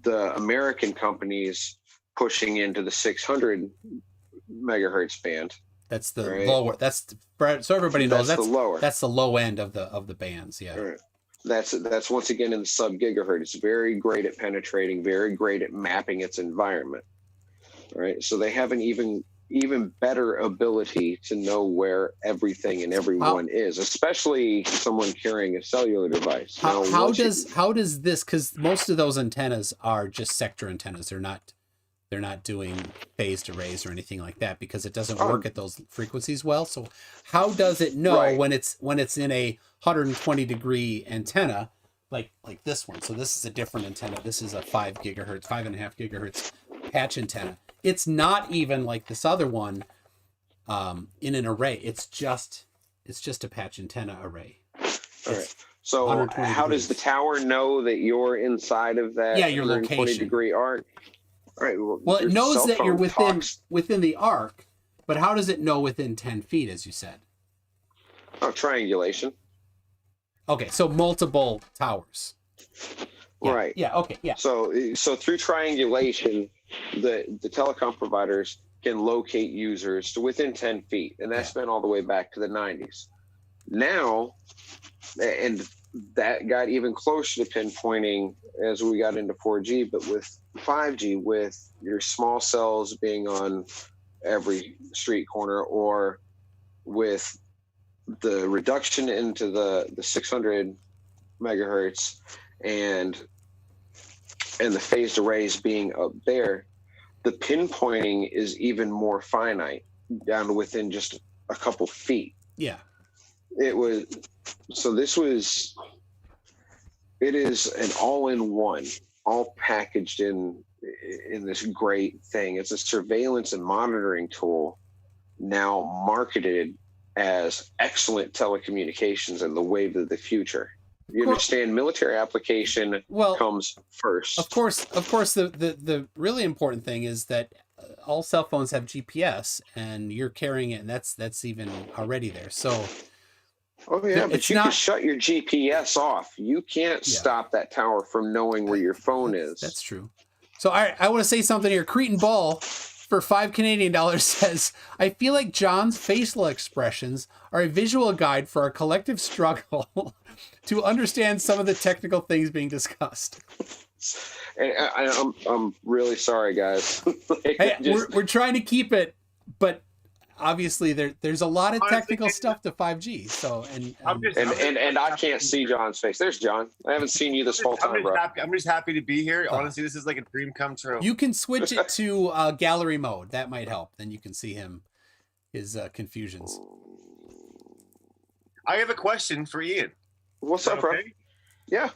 the American companies pushing into the 600 megahertz band. That's the lower. So everybody knows that's the lower. That's the low end of the bands. Yeah. Right. That's once again in the sub gigahertz. It's very great at penetrating, very great at mapping its environment. All right. So they have an even better ability to know where everything and everyone is, especially someone carrying a cellular device. How does this, because most of those antennas are just sector antennas. They're not doing phased arrays or anything like that because it doesn't work at those frequencies well. So how does it know when it's in a 120 degree antenna like this one? So this is a different antenna. This is a 5.5 gigahertz patch antenna. It's not even like this other one in an array. It's just a patch antenna array. All right. So how does the tower know that you're inside of that? Yeah, your location. 120 degree arc. All right. Well, it knows that you're within the arc, but how does it know within 10 feet, as you said? Oh, triangulation. Okay, so multiple towers. Yeah, right. Yeah. Okay. Yeah. So through triangulation, the telecom providers can locate users to within 10 feet, and that's been all the way back to the 90s. Now, and that got even closer to pinpointing as we got into 4G, but with 5G, with your small cells being on every street corner, or with the reduction into the 600 megahertz and the phased arrays being up there, the pinpointing is even more finite, down to within just a couple feet. Yeah. It is an all-in-one, all packaged in this great thing. It's a surveillance and monitoring tool now marketed as excellent telecommunications and the wave of the future. You understand, military application comes first. Of course, the really important thing is that all cell phones have GPS, and you're carrying it, and that's even already there. So, but you can shut your GPS off. You can't stop that tower from knowing where your phone is. That's true. So I want to say something here. Cretan Ball, for $5 Canadian, says, I feel like John's facial expressions are a visual guide for our collective struggle to understand some of the technical things being discussed. And I'm really sorry, guys. We're trying to keep it, but obviously there's a lot of technical stuff to 5G. So and I can't see John's face. There's John. I haven't seen you this whole time, bro. I'm just happy to be here. Honestly, this is like a dream come true. You can switch it to gallery mode. That might help. Then you can see his confusions. I have a question for Ian. What's up, bro? Yeah.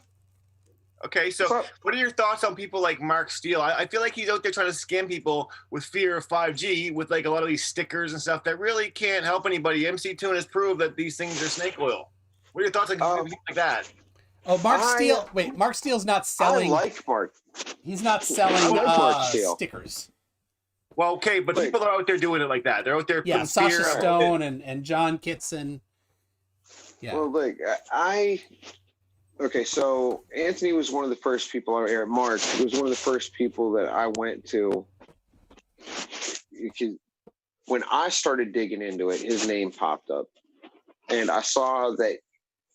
Okay, so what are your thoughts on people like Mark Steele? I feel like he's out there trying to scam people with fear of 5G with like a lot of these stickers and stuff that really can't help anybody. MC Toon has proved that these things are snake oil. What are your thoughts on people like that? Oh, Mark Steele. Wait, Mark Steele's not selling. I like Mark. He's not selling stickers. Well, okay, but people are out there doing it like that. They're out there putting Sasha Stone and John Kitson. Yeah. Well, okay, so Anthony was one of the first people out here. Mark was one of the first people that I went to. When I started digging into it, his name popped up. And I saw that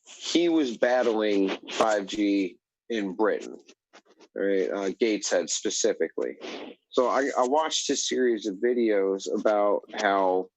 he was battling 5G in Britain, right? Gateshead specifically. So I watched his series of videos about how,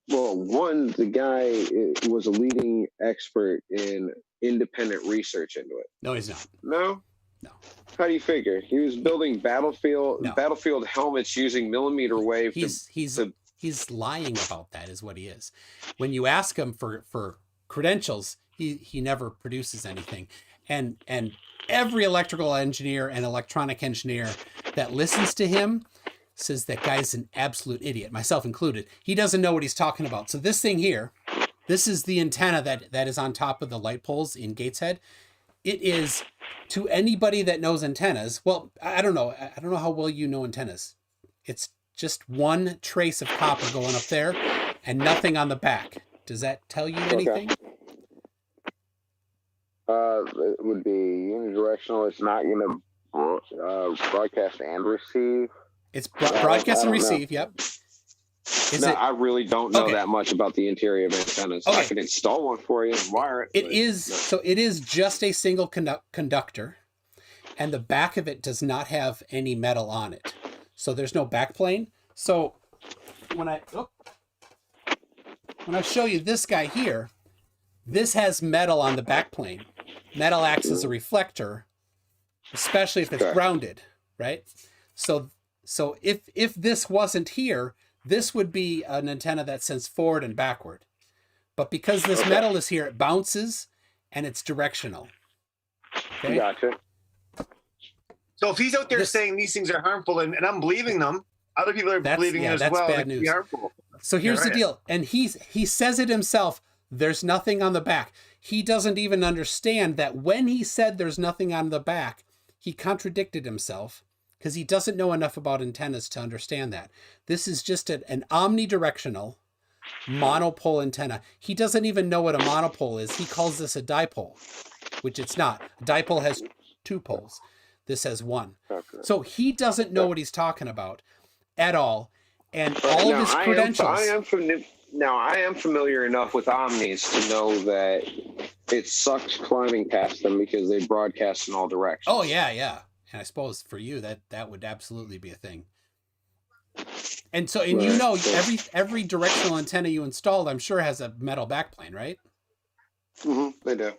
the guy was a leading expert in independent research into it. No, he's not. No? No. How do you figure? He was building battlefield helmets using millimeter wave. He's lying about that is what he is. When you ask him for credentials, he never produces anything. And every electrical engineer and electronic engineer that listens to him says that guy's an absolute idiot, myself included. He doesn't know what he's talking about. So this thing here, this is the antenna that is on top of the light poles in Gateshead. It is, to anybody that knows antennas, well, I don't know how well you know antennas. It's just one trace of copper going up there and nothing on the back. Does that tell you anything? It would be unidirectional. It's not going to broadcast and receive. It's broadcast and receive, yep. I really don't know that much about the interior of antennas. Okay. I can install one for you and wire it. It is just a single conductor, and the back of it does not have any metal on it. So there's no backplane. So when I show you this guy here, this has metal on the backplane. Metal acts as a reflector, especially if it's grounded, right? So if this wasn't here, this would be an antenna that sends forward and backward. But because this metal is here, it bounces and it's directional. Okay? Gotcha. So if he's out there saying these things are harmful and I'm believing them, other people are believing it as well. Bad news. So here's the deal. And he says it himself, there's nothing on the back. He doesn't even understand that when he said there's nothing on the back, he contradicted himself because he doesn't know enough about antennas to understand that. This is just an omnidirectional monopole antenna. He doesn't even know what a monopole is. He calls this a dipole, which it's not. A dipole has two poles. This has one. Okay. So he doesn't know what he's talking about at all. And all of his credentials. I am familiar enough with omnis to know that it sucks climbing past them because they broadcast in all directions. Oh, yeah. And I suppose for you, that would absolutely be a thing. And so, and you know, every directional antenna you installed, I'm sure, has a metal backplane, right? They do.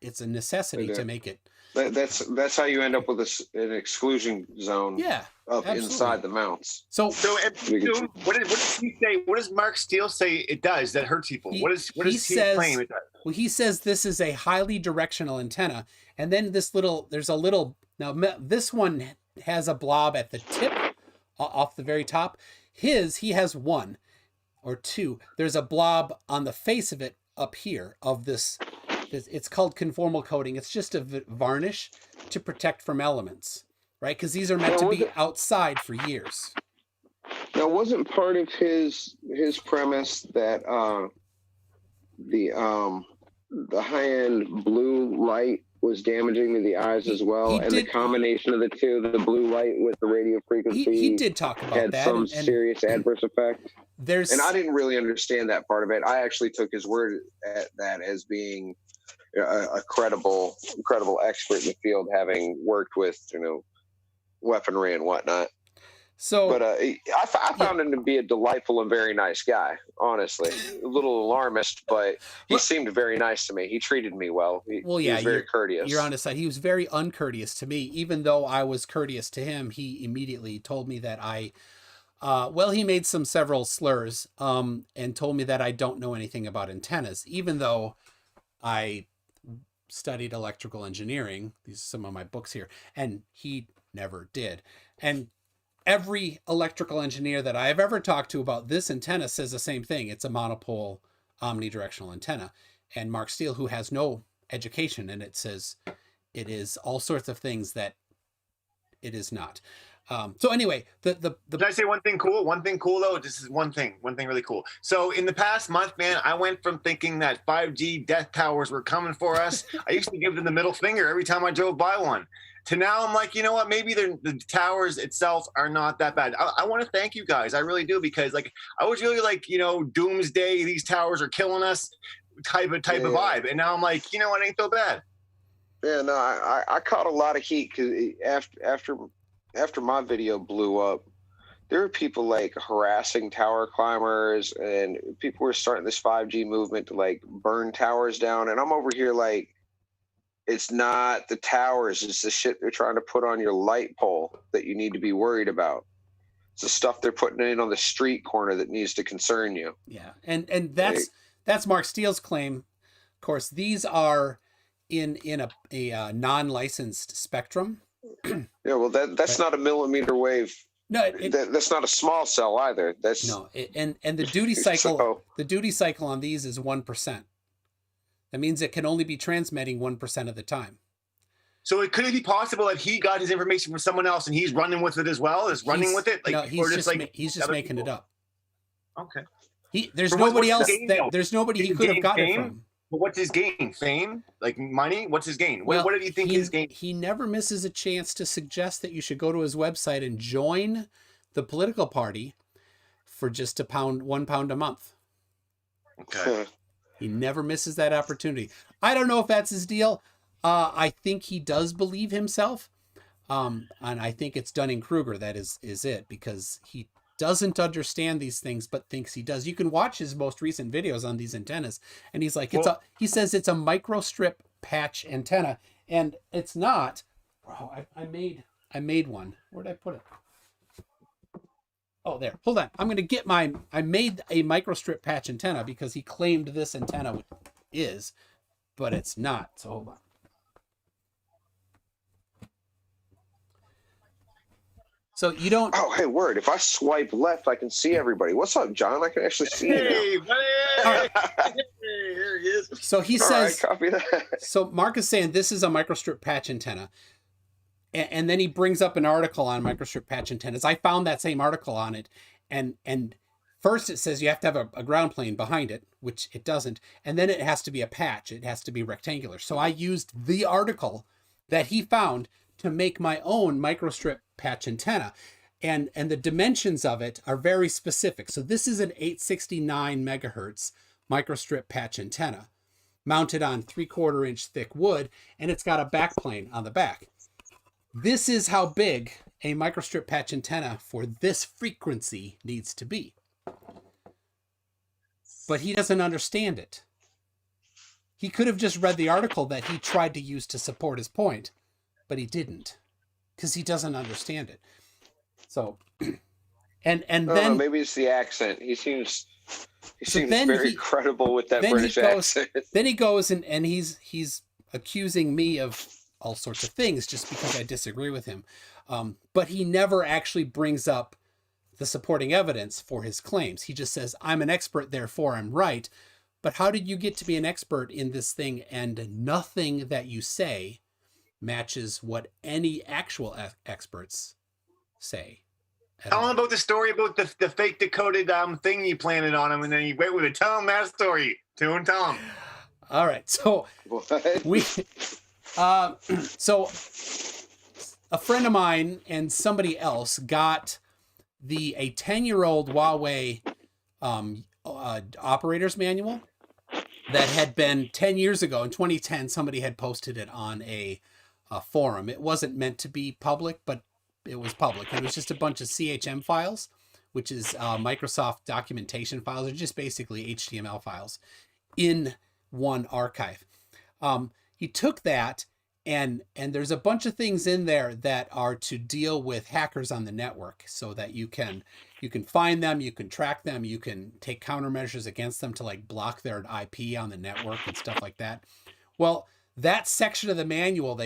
It's a necessity to make it. That's how you end up with an exclusion zone. Yeah, up absolutely. inside the mounts. So what does he say? What does Mark Steele say it does that hurts people? What does he claim it does? Well, he says this is a highly directional antenna, and then there's a little. Now this one has a blob at the tip, off the very top. He has one or two. There's a blob on the face of it up here of this. It's called conformal coating. It's just a varnish to protect from elements, right? Because these are meant to be outside for years. Now, wasn't part of his premise that the high-end blue light was damaging to the eyes as well, and the combination of the two, the blue light with the radio frequency, he did talk about had that, some serious adverse effect. And I didn't really understand that part of it. I actually took his word at that as being a credible expert in the field, having worked with weaponry and whatnot. So, but I found him to be a delightful and very nice guy. Honestly, a little alarmist, but he seemed very nice to me. He treated me well. He was very courteous. You're on his side. He was very uncourteous to me, even though I was courteous to him. He immediately told me that he made several slurs, and told me that I don't know anything about antennas, even though I studied electrical engineering. These are some of my books here, and he never did. And every electrical engineer that I have ever talked to about this antenna says the same thing. It's a monopole omnidirectional antenna. And Mark Steele, who has no education in it, says it is all sorts of things that it is not. So anyway, Can I say one thing cool? One thing cool though. This is one thing really cool. So in the past month, man, I went from thinking that 5G death towers were coming for us. I used to give them the middle finger every time I drove by one. To now, I'm like, you know what? Maybe the towers itself are not that bad. I want to thank you guys. I really do, because like I was really like, doomsday. These towers are killing us, type of vibe. And now I'm like, you know what? It ain't so bad. Yeah, no, I caught a lot of heat because after my video blew up, there were people like harassing tower climbers, and people were starting this 5G movement to like burn towers down. And I'm over here like, it's not the towers, it's the shit they're trying to put on your light pole that you need to be worried about. It's the stuff they're putting in on the street corner that needs to concern you. Yeah, and that's Mark Steele's claim. Of course, these are in a non-licensed spectrum. Yeah, well, that's not a millimeter wave. No, that's not a small cell either. And the duty cycle. The duty cycle on these is 1%. That means it can only be transmitting 1% of the time. So could it be possible that he got his information from someone else and he's running with it as well? He's just making it up. Okay. There's nobody he could have gotten it from. But what's his gain? Fame? Like money? What's his gain? What do you think his gain? He never misses a chance to suggest that you should go to his website and join the political party for just £1 a month. Okay. He never misses that opportunity. I don't know if that's his deal. I think he does believe himself. And I think it's Dunning-Kruger that is it, because he doesn't understand these things, but thinks he does. You can watch his most recent videos on these antennas, and he's like, he says it's a microstrip patch antenna, and it's not. Bro, I made one. Where'd I put it? Oh, there. Hold on. I'm going to get I made a microstrip patch antenna because he claimed this antenna is, but it's not. So hold on. So you don't. Oh, hey, word. If I swipe left, I can see everybody. What's up, John? I can actually see you now. Buddy. Here he is. So he says. All right, copy that. So Mark is saying this is a microstrip patch antenna. And then he brings up an article on microstrip patch antennas. I found that same article on it. And first it says you have to have a ground plane behind it, which it doesn't. And then it has to be a patch. It has to be rectangular. So I used the article that he found to make my own microstrip patch antenna. And the dimensions of it are very specific. So this is an 869 megahertz microstrip patch antenna mounted on 3/4 inch thick wood. And it's got a backplane on the back. This is how big a microstrip patch antenna for this frequency needs to be. But he doesn't understand it. He could have just read the article that he tried to use to support his point, but he didn't, because he doesn't understand it. So, and then maybe it's the accent. He seems very credible with that British accent. Then he goes and he's accusing me of all sorts of things just because I disagree with him. But he never actually brings up the supporting evidence for his claims. He just says, I'm an expert, therefore I'm right. But how did you get to be an expert in this thing? And nothing that you say matches what any actual experts say. Tell him about the story about the fake decoded thing you planted on him, and then you went with it. Tell him that story. Tell him. All right. So so a friend of mine and somebody else got a 10-year-old Huawei operator's manual that had been 10 years ago. In 2010, somebody had posted it on a forum. It wasn't meant to be public, but it was public. It was just a bunch of CHM files, which is Microsoft documentation files. They're just basically HTML files in one archive. He took that, and there's a bunch of things in there that are to deal with hackers on the network, so that you can find them, you can track them, you can take countermeasures against them to like block their IP on the network and stuff like that. Well, that section of the manual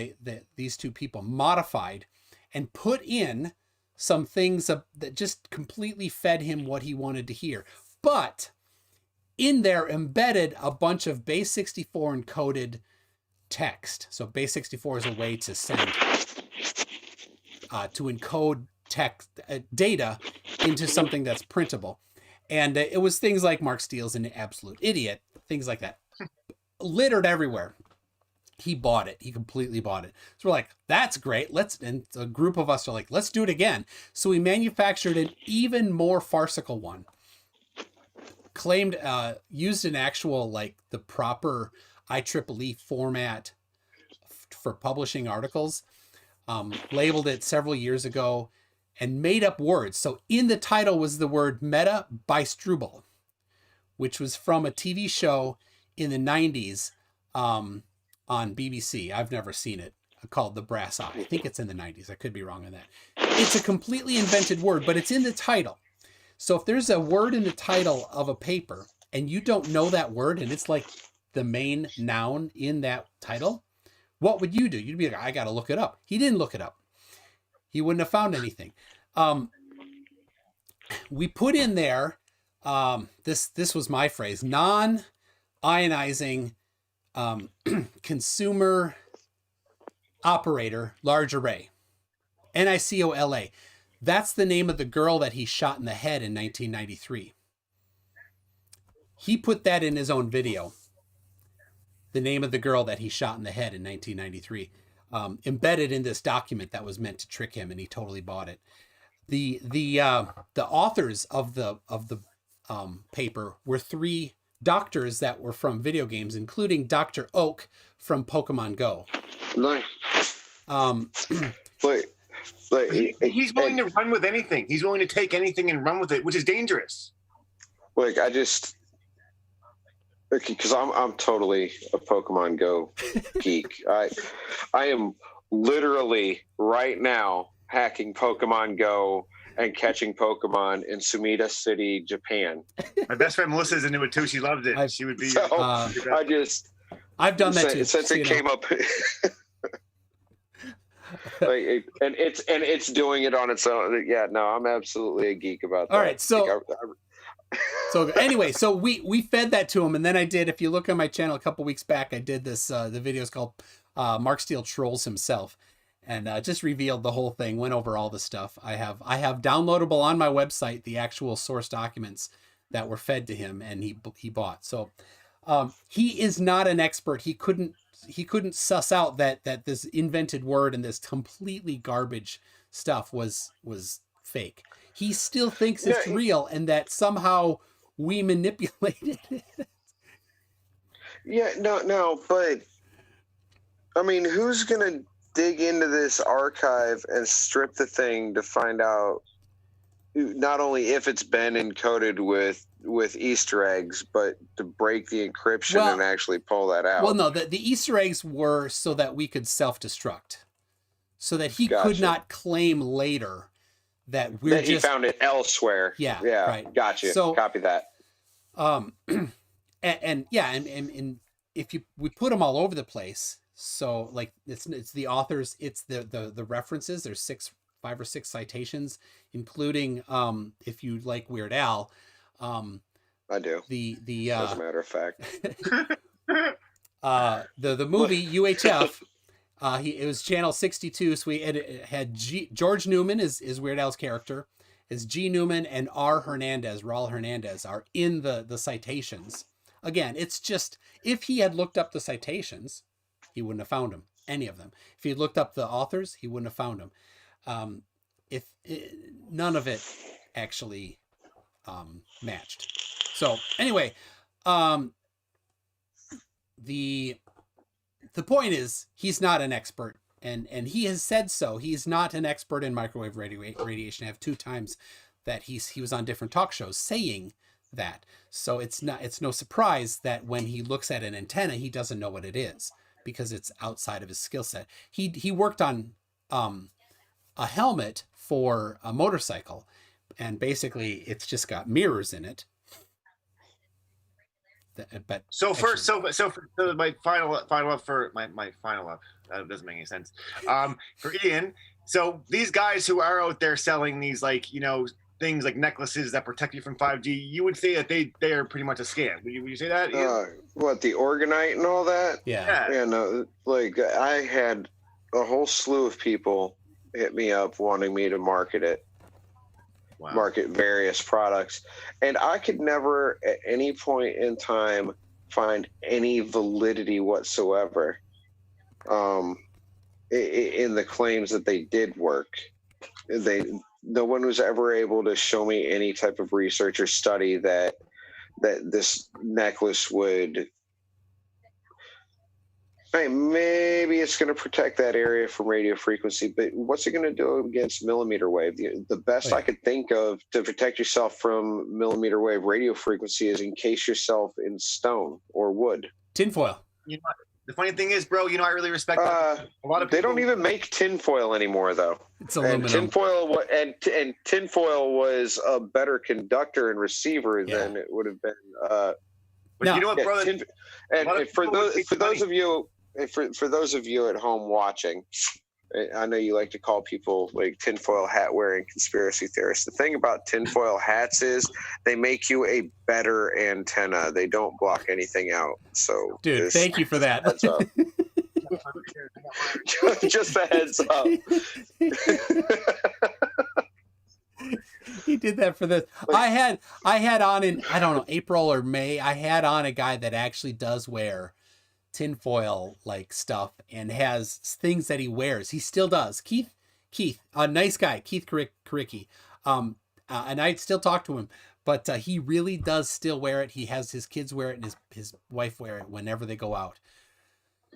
these two people modified and put in some things that just completely fed him what he wanted to hear. But in there embedded a bunch of base64 encoded text. So base64 is a way to send, to encode text data into something that's printable. And it was things like Mark Steele's an absolute idiot, things like that, littered everywhere. He bought it. He completely bought it. So we're like, that's great. And a group of us are like, let's do it again. So we manufactured an even more farcical one. Claimed, used an actual, like the proper IEEE format for publishing articles. Labeled it several years ago and made up words. So in the title was the word meta bistrubal, which was from a TV show in the 90s. On BBC. I've never seen it, called The Brass Eye. I think it's in the 90s. I could be wrong on that. It's a completely invented word, but it's in the title. So if there's a word in the title of a paper and you don't know that word and it's like the main noun in that title, what would you do? You'd be like, I got to look it up. He didn't look it up. He wouldn't have found anything. We put in there, this was my phrase, non-ionizing consumer operator large array, NICOLA. That's the name of the girl that he shot in the head in 1993. He put that in his own video. The name of the girl that he shot in the head in 1993, embedded in this document that was meant to trick him, and he totally bought it. The authors of the paper were three doctors that were from video games, including Dr. Oak from Pokemon Go. Nice. He's willing to run with anything. He's willing to take anything and run with it, which is dangerous. Like, because I'm totally a Pokemon Go geek. I am literally right now hacking Pokemon Go and catching Pokemon in Sumida City, Japan. My best friend Melissa's into it too. She loves it. She would be. So, I've done that too. Since it came up. And it's doing it on its own. Yeah, no, I'm absolutely a geek about that. All right, so anyway, so we fed that to him, and then I did. If you look on my channel a couple weeks back, I did this. The video is called Mark Steele Trolls Himself, and just revealed the whole thing. Went over all the stuff. I have downloadable on my website the actual source documents that were fed to him, and he bought. So he is not an expert. He couldn't suss out that this invented word and this completely garbage stuff was fake. He still thinks it's real and that somehow we manipulated it. Yeah, no, but I mean, who's gonna dig into this archive and strip the thing to find out not only if it's been encoded with Easter eggs, but to break the encryption and actually pull that out. Well, no, the Easter eggs were so that we could self-destruct, so that he could not claim later that he found it elsewhere. Yeah, right. Gotcha. So copy that. And if we put them all over the place, so like it's the authors, it's the references. There's 5 or 6 citations, including if you like Weird Al. I do. As a matter of fact, the movie UHF. It was channel 62, so it had George Newman is Weird Al's character, is G. Newman, and R. Hernandez, Raul Hernandez, are in the citations. Again, it's just, if he had looked up the citations, he wouldn't have found them, any of them. If he had looked up the authors, he wouldn't have found them. None of it actually matched. So anyway, the point is, he's not an expert, and he has said so. He's not an expert in microwave radiation. I have 2 times that he was on different talk shows saying that. So it's no surprise that when he looks at an antenna, he doesn't know what it is, because it's outside of his skill set. He worked on a helmet for a motorcycle, and basically it's just got mirrors in it. But so my final up for my final up, that doesn't make any sense. For Ian, so these guys who are out there selling these, like, you know, things like necklaces that protect you from 5G, you would say that they are pretty much a scam. Would you say that, Ian? What, the Orgonite and all that? Yeah. No, like, I had a whole slew of people hit me up wanting me to market it. Wow. Market various products, and I could never at any point in time find any validity whatsoever in the claims that they did work. No one was ever able to show me any type of research or study that this necklace would. Hey, maybe it's going to protect that area from radio frequency, but what's it going to do against millimeter wave? The best I could think of to protect yourself from millimeter wave radio frequency is encase yourself in stone or wood. Tinfoil. You know, the funny thing is, bro, you know, I really respect that. A lot of people, they don't even make tinfoil anymore, though. It's aluminum. And tinfoil was a better conductor and receiver than it would have been. But you know what, brother? For those of you at home watching, I know you like to call people like tinfoil hat wearing conspiracy theorists. The thing about tinfoil hats is they make you a better antenna. They don't block anything out. So, dude, thank you for that. Heads up. Just a heads up. He did that for this. I had on in, I don't know, April or May, I had on a guy that actually does wear tinfoil like stuff and has things that he wears. He still does. Keith, a nice guy, Keith Karicki. And I still talk to him, but he really does still wear it. He has his kids wear it and his wife wear it whenever they go out.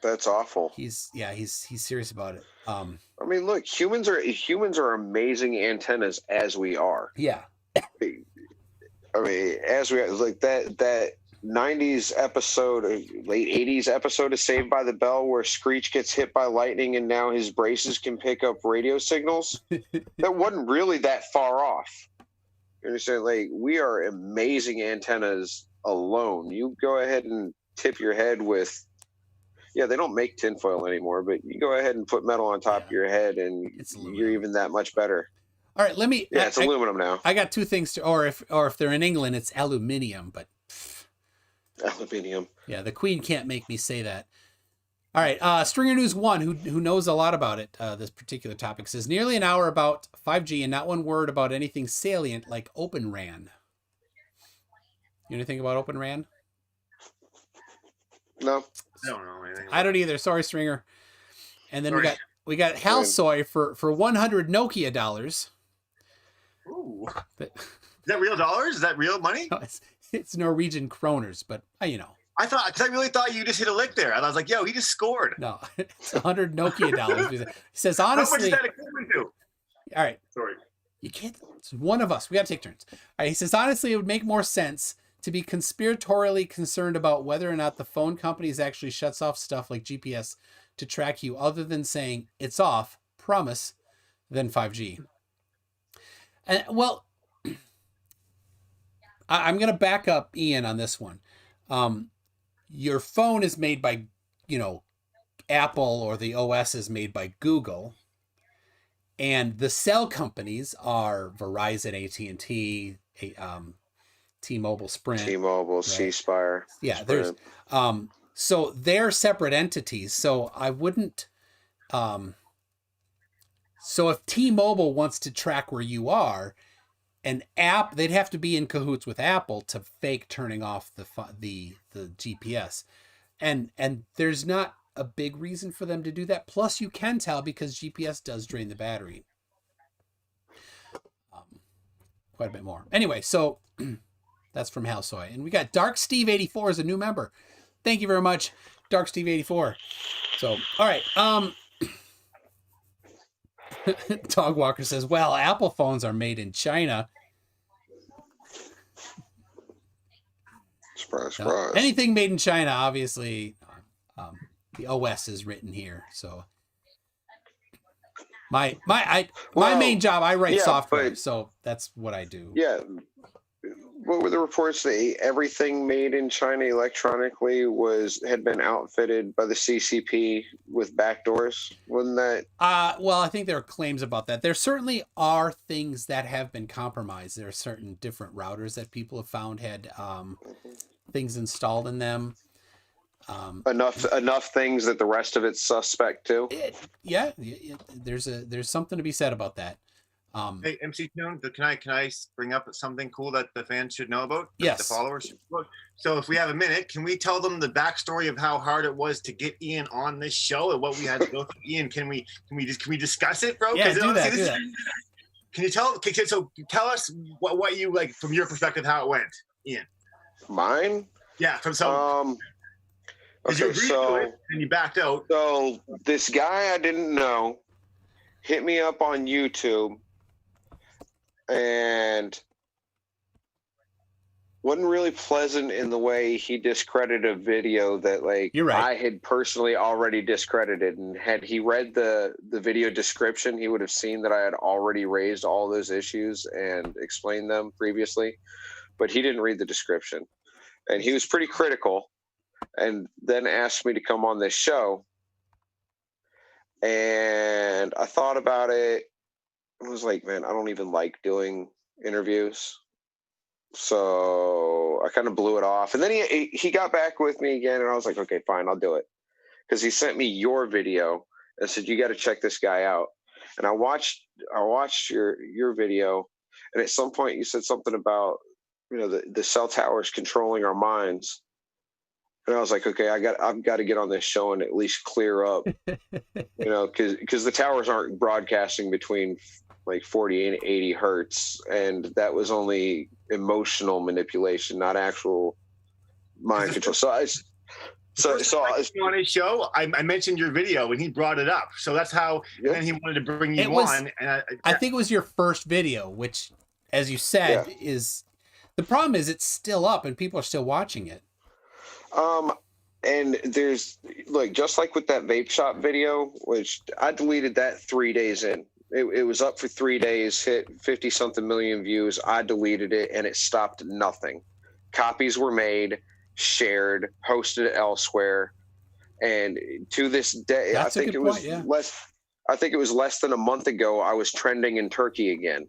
That's awful. He's serious about it. I mean, look, humans are amazing antennas as we are. Yeah. I mean, as we are, like that 90s episode, late 80s episode of Saved by the Bell where Screech gets hit by lightning and now his braces can pick up radio signals. That wasn't really that far off. You understand? Like, we are amazing antennas alone. You go ahead and tip your head with, they don't make tinfoil anymore, but you go ahead and put metal on top of your head and you're even that much better. All right, let me. Yeah, it's aluminum now. I got 2 things or if they're in England, it's aluminium, but. Aluminium. Yeah, the Queen can't make me say that. All right, Stringer News 1, who knows a lot about it, this particular topic, says nearly an hour about 5G and not one word about anything salient like Open RAN. You know anything about Open RAN? No. I don't know anything. I don't either. Sorry, Stringer. And then we got Halsoy for 100 Nokia dollars. Ooh. Is that real dollars? Is that real money? No, it's Norwegian kroners, but you know. I thought, because I really thought you just hit a lick there. And I was like, yo, he just scored. No, it's 100 Nokia dollars. He says, How much honestly. is that equivalent to? All right. Sorry. You can't. It's one of us. We got to take turns. All right. He says, honestly, it would make more sense to be conspiratorially concerned about whether or not the phone companies actually shuts off stuff like GPS to track you, other than saying it's off, promise, than 5G. And well, I'm going to back up Ian on this one. Your phone is made by, Apple, or the OS is made by Google. And the cell companies are Verizon, AT&T, T-Mobile, Sprint. T-Mobile, right? C-Spire. Yeah, Sprint. There's so they're separate entities. So I wouldn't. So if T-Mobile wants to track where you are, they'd have to be in cahoots with Apple to fake turning off the GPS, and there's not a big reason for them to do that. Plus, you can tell because GPS does drain the battery quite a bit more. Anyway, so that's from Halsoy, and we got Dark Steve 84 as a new member. Thank you very much, Dark Steve 84. So, all right. Dog Walker says, well, Apple phones are made in China. Surprise. Anything made in China, obviously, the OS is written here. So my main job, I write software, so that's what I do. Yeah. What were the reports that everything made in China electronically had been outfitted by the CCP with backdoors? Wasn't that? Well, I think there are claims about that. There certainly are things that have been compromised. There are certain different routers that people have found had things installed in them. Enough things that the rest of it's suspect too. There's something to be said about that. Hey, MC Tune, can I bring up something cool that the fans should know about? Yes. The followers should know? So if we have a minute, can we tell them the backstory of how hard it was to get Ian on this show and what we had to go through? Ian, can we discuss it, bro? Yeah, do that. Can you tell us what you like from your perspective, how it went, Ian? Mine? Yeah, from some. Okay, you agreed to it and you backed out. So this guy I didn't know hit me up on YouTube and wasn't really pleasant in the way he discredited a video that You're right. I had personally already discredited. And had he read the video description, he would have seen that I had already raised all those issues and explained them previously. But he didn't read the description. And he was pretty critical, and then asked me to come on this show. And I thought about it. I was like, man, I don't even like doing interviews. So I kind of blew it off. And then he got back with me again, and I was like, okay, fine, I'll do it. Because he sent me your video and said, you got to check this guy out. And I watched your video, and at some point you said something about, the cell towers controlling our minds. And I was like, okay, I've got to get on this show and at least clear up, because the towers aren't broadcasting between like 40 and 80 hertz. And that was only emotional manipulation, not actual mind control. So on his show, I mentioned your video and he brought it up. So that's how then he wanted to bring you on. And I think it was your first video, which, as you said, is the problem is it's still up and people are still watching it. And there's just like with that vape shop video, which I deleted that 3 days in. It was up for 3 days, hit 50 something million views. I deleted it and it stopped nothing. Copies were made, shared, posted elsewhere. And to this day, I think it was less than a month ago, I was trending in Turkey again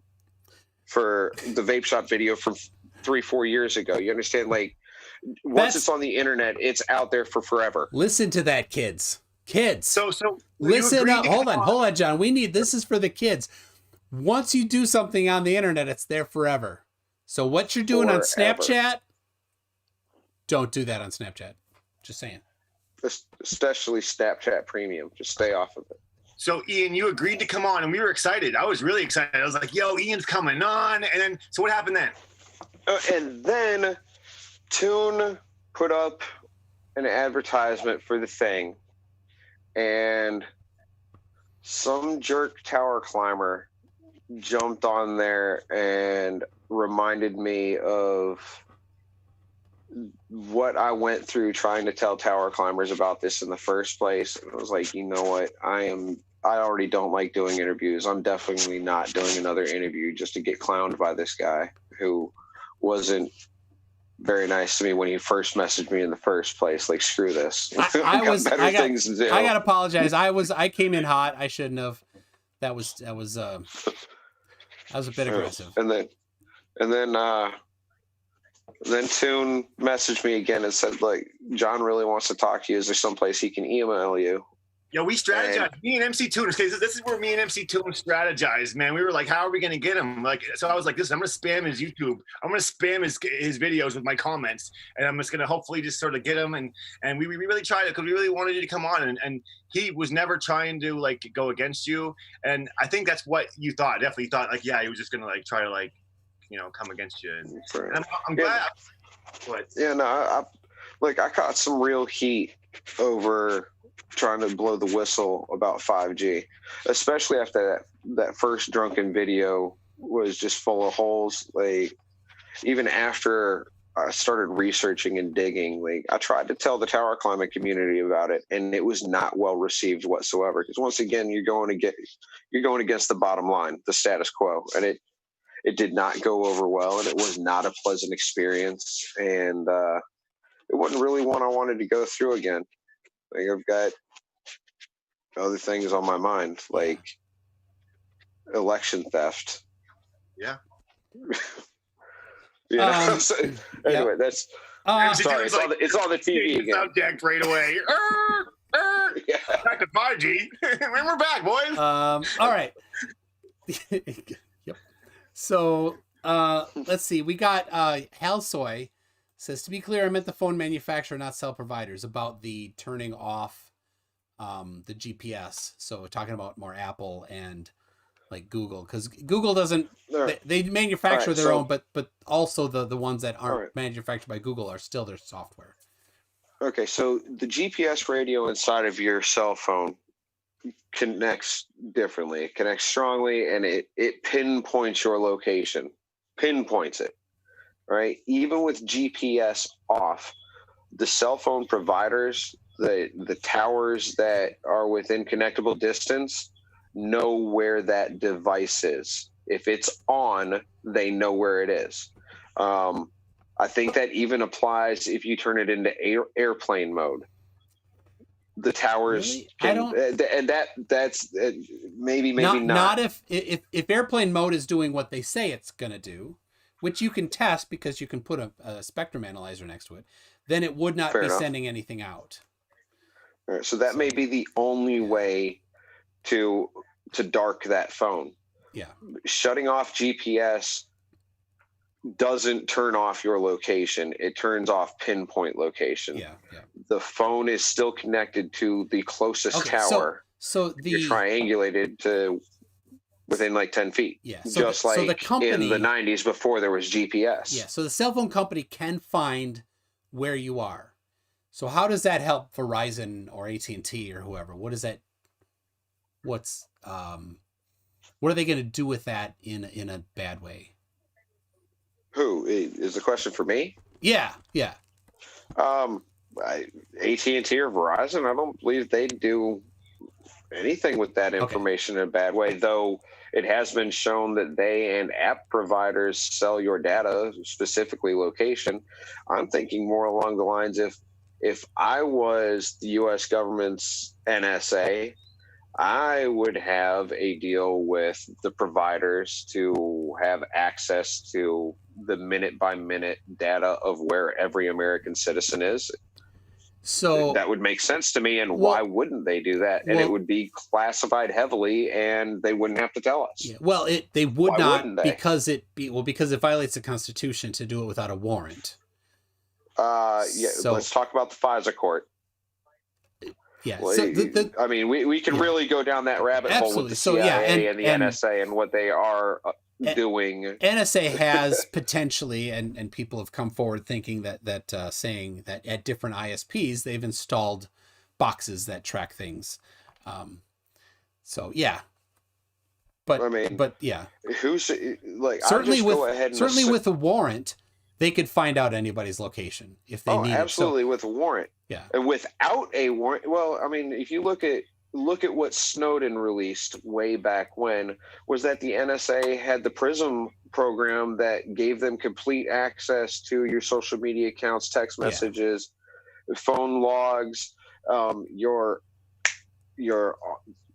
for the vape shop video from 3-4 years ago. You understand? Once it's on the internet, it's out there for forever. Listen to that, kids. So listen up. Hold on, John. This is for the kids. Once you do something on the internet, it's there forever. So what you're doing on Snapchat, don't do that on Snapchat. Just saying. Especially Snapchat Premium. Just stay off of it. So Ian, you agreed to come on, and we were excited. I was really excited. I was like, yo, Ian's coming on. And then, so what happened then? And then Toon put up an advertisement for the thing, and some jerk tower climber jumped on there and reminded me of what I went through trying to tell tower climbers about this in the first place. And I was like, you know what? I already don't like doing interviews. I'm definitely not doing another interview just to get clowned by this guy who wasn't very nice to me when he first messaged me in the first place. Like, screw this. I got things to do. I got to apologize. I came in hot. I shouldn't have. That was a bit aggressive. And then Toon messaged me again and said, like, John really wants to talk to you. Is there someplace he can email you? Yo, we strategized. Me and MC Toon. This is where me and MC Toon strategized, man. We were like, how are we going to get him? Like, so I was like, listen, I'm going to spam his YouTube. I'm going to spam his videos with my comments, and I'm just going to hopefully just sort of get him. And we really tried it because we really wanted you to come on. And he was never trying to like go against you. And I think that's what you thought. Definitely thought like, yeah, he was just going to like try to like, you know, come against you. And I'm glad. But yeah, no, I caught some real heat over trying to blow the whistle about 5G, especially after that first drunken video was just full of holes. Like, even after I started researching and digging, like, I tried to tell the tower climbing community about it, and it was not well received whatsoever. Because once again, you're going against the bottom line, the status quo, and it did not go over well, and it was not a pleasant experience, and it wasn't really one I wanted to go through again. Like, I've got other things on my mind, like election theft. Yeah. You know? So, anyway, that's sorry. It's on the TV again. Subject right away. Yeah. Back to 5G. We're back, boys. All right. Yep. So let's see. We got Hal Soy says, to be clear, I meant the phone manufacturer, not cell providers, about the turning off the GPS. So talking about more Apple and like Google, because Google doesn't, they manufacture their own, but also the ones that aren't manufactured by Google are still their software. Okay, so the GPS radio inside of your cell phone connects differently. It connects strongly, and it pinpoints your location, pinpoints it, right? Even with GPS off, the cell phone providers, the towers that are within connectable distance know where that device is. If it's on, they know where it is. I think that even applies if you turn it into airplane mode. The towers really? And that's maybe not. Not if airplane mode is doing what they say it's gonna do, which you can test because you can put a spectrum analyzer next to it, then it would not be sending anything out. All right, so that may be the only way to dark that phone. Yeah. Shutting off GPS doesn't turn off your location. It turns off pinpoint location. Yeah. The phone is still connected to the closest tower. So you're triangulated to within like 10 feet. Yeah. The company, in the 90s before there was GPS. Yeah. So the cell phone company can find where you are. So how does that help Verizon or AT&T or whoever? What are they going to do with that in a bad way? Who is the question for me? Yeah. AT&T or Verizon, I don't believe they do anything with that information in a bad way, though it has been shown that they and app providers sell your data, specifically location. I'm thinking more along the lines if I was the U.S. government's NSA, I would have a deal with the providers to have access to the minute-by-minute data of where every American citizen is. So that would make sense to me, and why wouldn't they do that? And it would be classified heavily, and they wouldn't have to tell us. Yeah. Well, they would not, because it violates the Constitution to do it without a warrant. So let's talk about the FISA court. Yeah. Well, So I mean, we can really go down that rabbit hole with the CIA and the NSA and what they are doing. NSA has potentially, and people have come forward thinking that saying that at different ISPs they've installed boxes that track things. So yeah, but I mean, but yeah, who's like certainly I'll just go ahead and certainly with a warrant, they could find out anybody's location if they needed. Absolutely, with a warrant. Yeah, and without a warrant, well, I mean, if you look at what Snowden released way back when, was that the NSA had the PRISM program that gave them complete access to your social media accounts, text messages, phone logs, your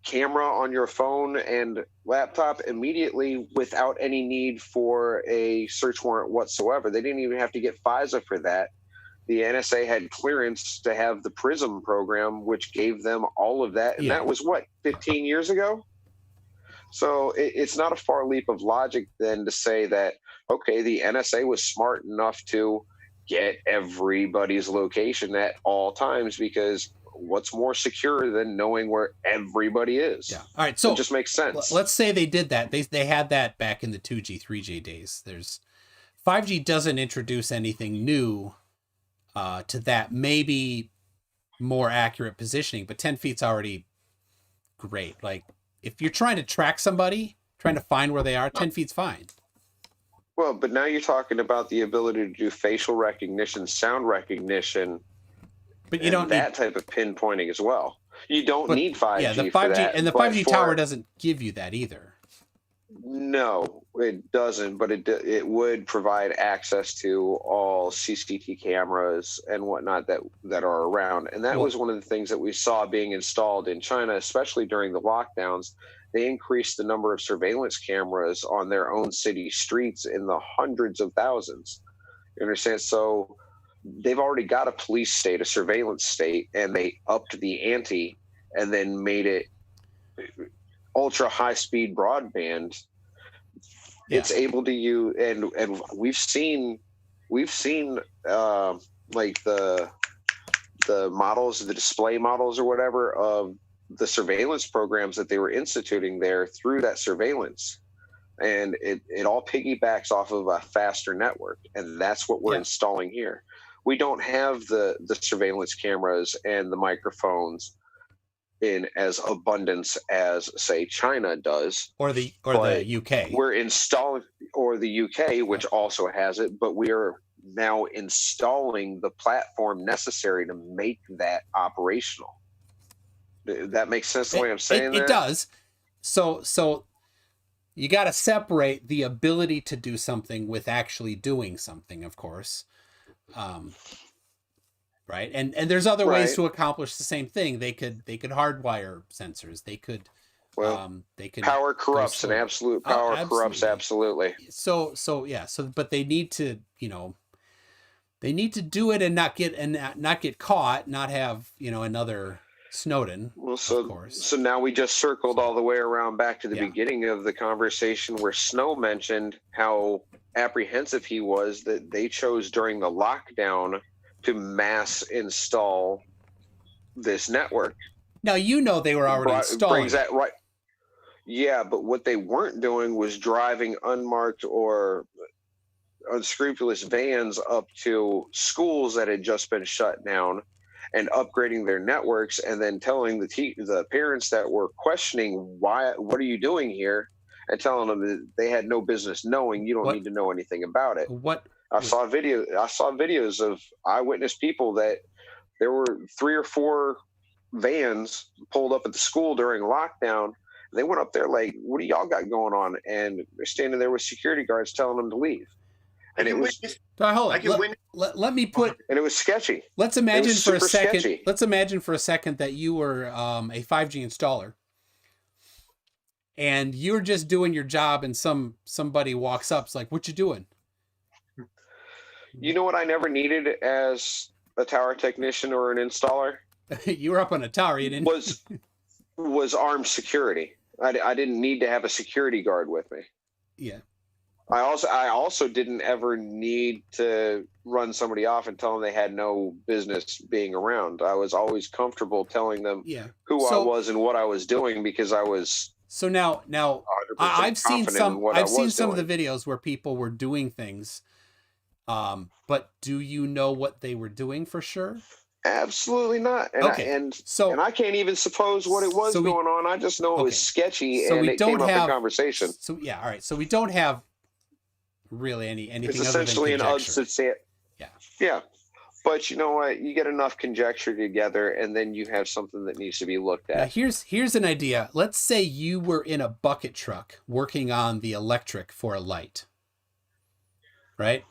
camera on your phone and laptop immediately without any need for a search warrant whatsoever. They didn't even have to get FISA for that. The NSA had clearance to have the PRISM program, which gave them all of that. And that was what, 15 years ago? So it's not a far leap of logic then to say that, okay, the NSA was smart enough to get everybody's location at all times, because what's more secure than knowing where everybody is? Yeah. All right. So it just makes sense. Let's say they did that. They had that back in the 2G, 3G days. 5G doesn't introduce anything new to that. Maybe more accurate positioning, but 10 feet's already great. Like if you're trying to track somebody, trying to find where they are, 10 feet's fine. Well, but now you're talking about the ability to do facial recognition, sound recognition, but you don't need that need type of pinpointing as well. You don't need 5G. Yeah, the 5G for that, and the 5G tower doesn't give you that either. No, it doesn't. But it would provide access to all CCTV cameras and whatnot that are around. And that was one of the things that we saw being installed in China, especially during the lockdowns. They increased the number of surveillance cameras on their own city streets in the hundreds of thousands. You understand? So they've already got a police state, a surveillance state, and they upped the ante and then made it ultra high speed broadband. It's able to use, and we've seen like the models, the display models or whatever of the surveillance programs that they were instituting there through that surveillance. And it all piggybacks off of a faster network. And that's what we're installing here. We don't have the surveillance cameras and the microphones in as abundance as, say, China does. Or the UK. We're installing, or the UK, which also has it, but we are now installing the platform necessary to make that operational. That makes sense the way I'm saying that? It does. So you got to separate the ability to do something with actually doing something, of course. Right. And there's other ways to accomplish the same thing. They could hardwire sensors. They could, power corrupts, and absolute power corrupts. Absolutely. So, but they need to, they need to do it and not get caught, not have, another Snowden. Well, of course. So now we just circled all the way around back to the beginning of the conversation where Snow mentioned how apprehensive he was that they chose during the lockdown to mass install this network. Now, they were already installing. Brings that right. Yeah, but what they weren't doing was driving unmarked or unscrupulous vans up to schools that had just been shut down and upgrading their networks, and then telling the parents that were questioning what are you doing here, and telling them that they had no business knowing. You don't need to know anything about it. I saw videos of eyewitness people that there were 3 or 4 vans pulled up at the school during lockdown. They went up there like, what do y'all got going on? And they're standing there with security guards telling them to leave. And it was, let me put, and it was sketchy. Let's imagine for a second. Sketchy. Let's imagine for a second that you were a 5G installer, and you're just doing your job, and somebody walks up, it's like, "What you doing?" You know what I never needed as a tower technician or an installer? You were up on a tower. You didn't was armed security. I didn't need to have a security guard with me. Yeah. I also didn't ever need to run somebody off and tell them they had no business being around. I was always comfortable telling them who I was and what I was doing, because I was. So now I've seen some of the videos where people were doing things, but do you know what they were doing for sure? Absolutely not. And I can't even suppose what it was going on. I just know it was sketchy, and it came up in conversation. So all right. So we don't have really anything. It's essentially other than conjecture. Yeah. But you know what? You get enough conjecture together, and then you have something that needs to be looked at. Now here's an idea. Let's say you were in a bucket truck working on the electric for a light, right?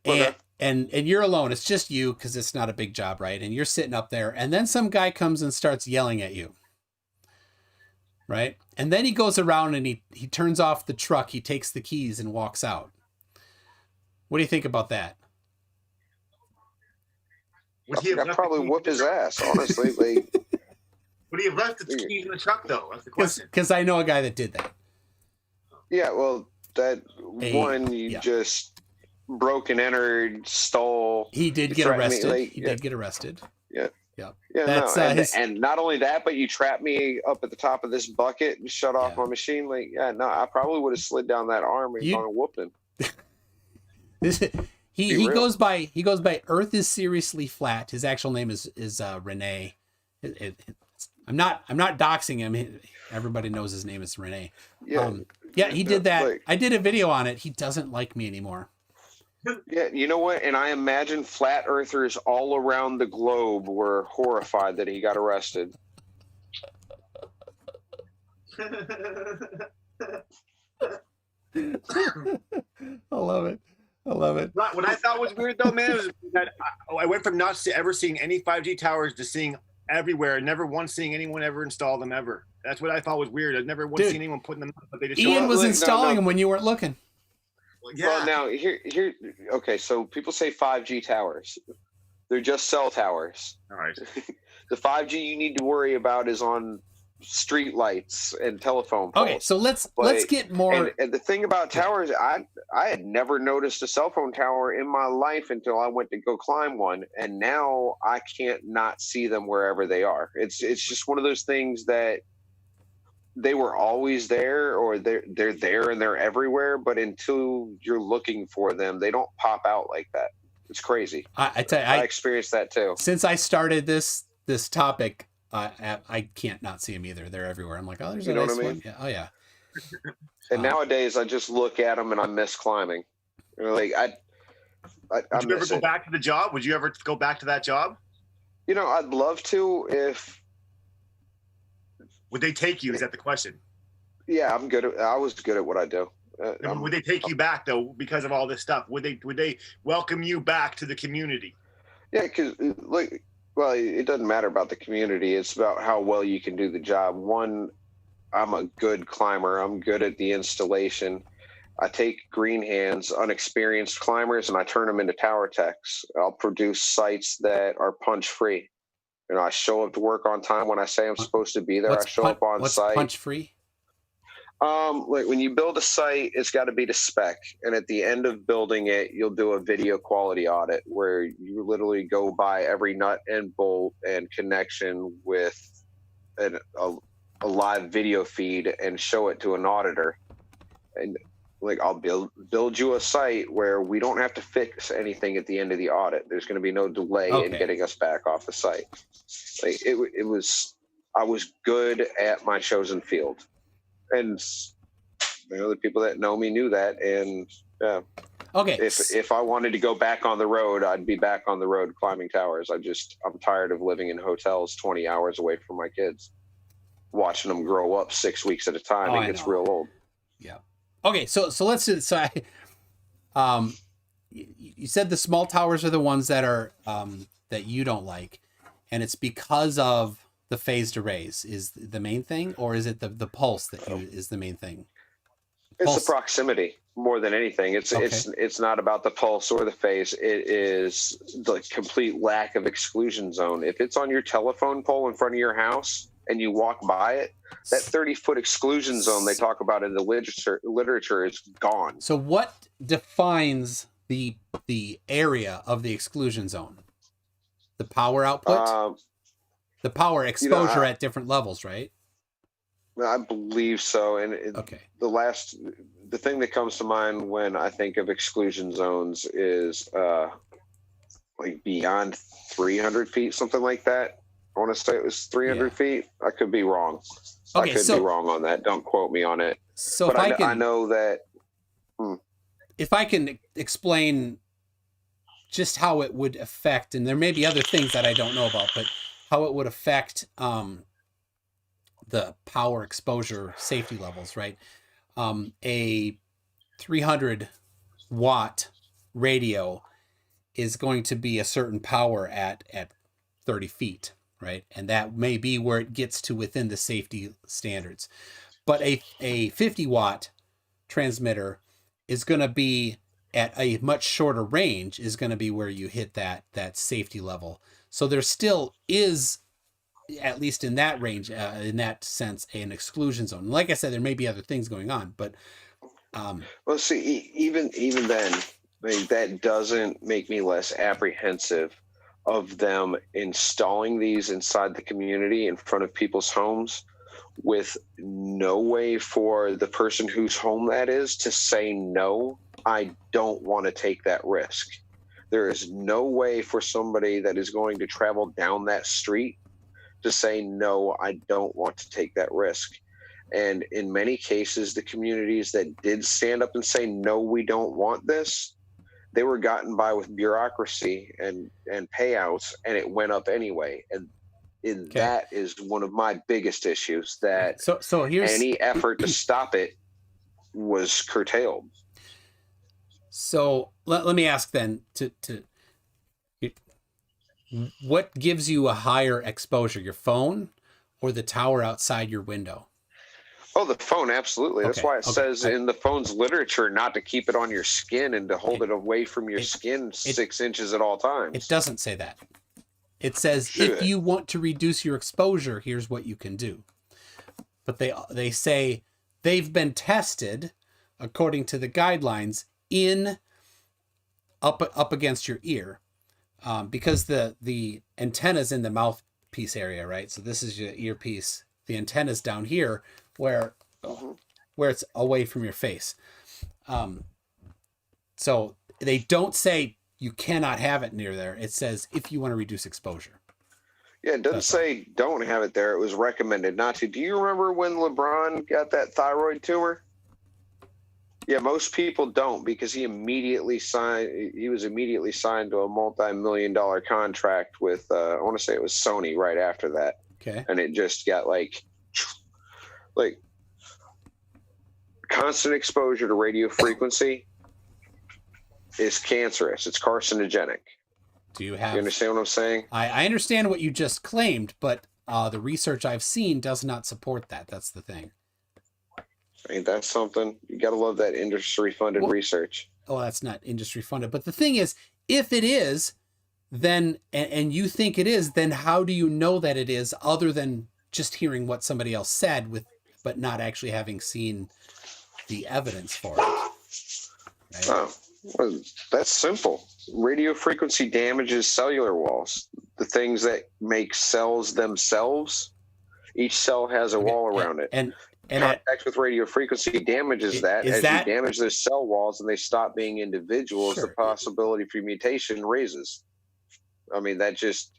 Okay. And you're alone. It's just you, because it's not a big job, right? And you're sitting up there, and then some guy comes and starts yelling at you, right? And then he goes around and he turns off the truck. He takes the keys and walks out. What do you think about that? I'd probably whoop his ass, honestly. Would he have left the keys in the truck, though? That's the question. Because I know a guy that did that. Yeah, well, just broke and entered, stole. He did get arrested. He did get arrested. Yeah. Yeah. That's and not only that, but you trapped me up at the top of this bucket and shut off my machine. I probably would have slid down that arm and gone and whooped him. He goes by Earth is Seriously Flat. His actual name is Renee. I'm not doxing him. Everybody knows his name is Renee. He did that. I did a video on it. He doesn't like me anymore. Yeah, you know what? And I imagine flat earthers all around the globe were horrified that he got arrested. I love it. What I thought was weird, though, man, is that I went from not ever seeing any 5G towers to seeing everywhere, never once seeing anyone ever install them ever. That's what I thought was weird. I'd never once seen anyone putting them up, but they just Ian was installing them when you weren't looking. Well, now here. Okay, so people say 5G towers. They're just cell towers. All right. The 5G you need to worry about is on street lights and telephone poles. Okay, so let's get more. And the thing about towers, I had never noticed a cell phone tower in my life until I went to go climb one, and now I can't not see them wherever they are. It's just one of those things that they were always there, or they're there and they're everywhere, but until you're looking for them, they don't pop out like that. It's crazy. I tell you, I experienced that too. Since I started this topic, I can't not see them either. They're everywhere. I'm like, oh, there's a nice one. Yeah. Oh yeah. And nowadays, I just look at them and I miss climbing. Would you ever go back to the job? Would you ever go back to that job? I'd love to. Would they take you? Is that the question? Yeah, I was good at what I do. Would they take you back though because of all this stuff? Would they welcome you back to the community? Yeah, because it doesn't matter about the community. It's about how well you can do the job. One, I'm a good climber. I'm good at the installation. I take green hands, unexperienced climbers, and I turn them into tower techs. I'll produce sites that are punch free. I show up to work on time when I say I'm supposed to be there. I show up on site. Punch free? When you build a site, it's got to be to spec. And at the end of building it, you'll do a video quality audit where you literally go by every nut and bolt and connection with a live video feed and show it to an auditor. And I'll build you a site where we don't have to fix anything at the end of the audit. There's going to be no delay in getting us back off the site. I was good at my chosen field, and the people that know me knew that. And if I wanted to go back on the road, I'd be back on the road climbing towers. I'm tired of living in hotels 20 hours away from my kids, watching them grow up 6 weeks at a time. It gets real old. Yeah. Okay, so let's do. So you said the small towers are the ones that are that you don't like, and it's because of the phased arrays is the main thing, or is it the pulse that is the main thing? It's the proximity more than anything. It's not about the pulse or the phase. It is the complete lack of exclusion zone. If it's on your telephone pole in front of your house, and you walk by it, that 30-foot exclusion zone they talk about in the literature is gone. So what defines the area of the exclusion zone? The power output? The power exposure at different levels, right? I believe so. And okay. The thing that comes to mind when I think of exclusion zones is like beyond 300 feet, something like that. I want to say it was 300 feet. I could be wrong. Okay, I could be wrong on that. Don't quote me on it. So but if I know that. If I can explain just how it would affect, and there may be other things that I don't know about, but how it would affect the power exposure safety levels, right? A 300 watt radio is going to be a certain power at 30 feet, right? And that may be where it gets to within the safety standards. But a 50 watt transmitter is going to be at a much shorter range, is going to be where you hit that safety level. So there still is, at least in that range, in that sense, an exclusion zone. Like I said, there may be other things going on, but well, see, even then, that doesn't make me less apprehensive of them installing these inside the community in front of people's homes with no way for the person whose home that is to say, no, I don't want to take that risk. There is no way for somebody that is going to travel down that street to say, no, I don't want to take that risk. And in many cases, the communities that did stand up and say, no, we don't want this, they were gotten by with bureaucracy and payouts, and it went up anyway. And that is one of my biggest issues, that so here's any effort to stop it was curtailed. So let me ask then, what gives you a higher exposure, your phone or the tower outside your window? Oh, the phone, absolutely. That's why it says in the phone's literature not to keep it on your skin and to hold it away from your skin 6 inches at all times. It doesn't say that. It says if you want to reduce your exposure, here's what you can do. But they say they've been tested according to the guidelines in up against your ear, because the antenna's in the mouthpiece area, right? So this is your earpiece. The antenna's down here where it's away from your face. So they don't say you cannot have it near there. It says if you want to reduce exposure. Yeah, it doesn't say don't have it there. It was recommended not to. Do you remember when LeBron got that thyroid tumor? Yeah, most people don't, because he was immediately signed to a multi-million-dollar contract with, I want to say it was Sony right after that. Okay. And it just got like constant exposure to radio frequency is cancerous. It's carcinogenic. You understand what I'm saying? I understand what you just claimed, but the research I've seen does not support that. That's the thing. Ain't that something? You got to love that industry-funded research. Oh, that's not industry-funded. But the thing is, if it is, then, and you think it is, then how do you know that it is, other than just hearing what somebody else said, but not actually having seen the evidence for it? Right? Oh, well, that's simple. Radio frequency damages cellular walls, the things that make cells themselves. Each cell has a wall around it. And contact with radio frequency damages that. As you damage those cell walls and they stop being individuals, the possibility for mutation raises. I mean, that just...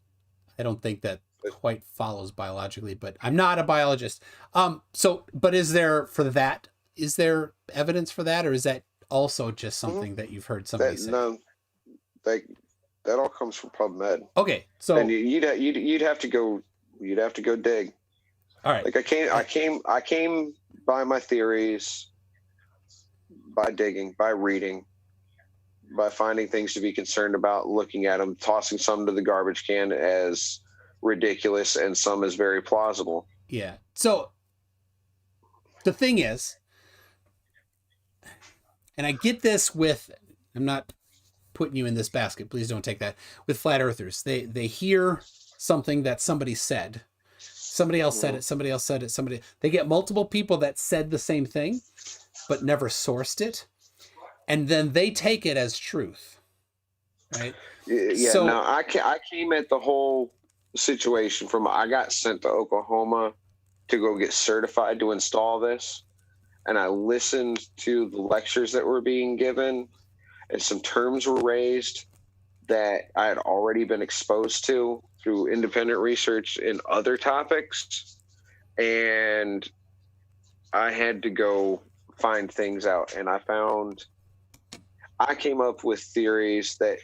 I don't think that quite follows biologically, but I'm not a biologist. But is there evidence for that, or is that also just something that you've heard somebody say? No, that all comes from PubMed. Okay, so and you'd have to go dig. All right. Like I came by my theories by digging, by reading, by finding things to be concerned about, looking at them, tossing some to the garbage can as ridiculous and some as very plausible. Yeah. So the thing is, and I get this I'm not putting you in this basket, please don't take that, with flat earthers. They hear something that somebody said. Somebody else said it. Somebody else said it. They get multiple people that said the same thing, but never sourced it. And then they take it as truth. Right. Yeah. So, no, I came at the whole situation from, I got sent to Oklahoma to go get certified to install this. And I listened to the lectures that were being given, and some terms were raised that I had already been exposed to through independent research in other topics. And I had to go find things out. And I came up with theories that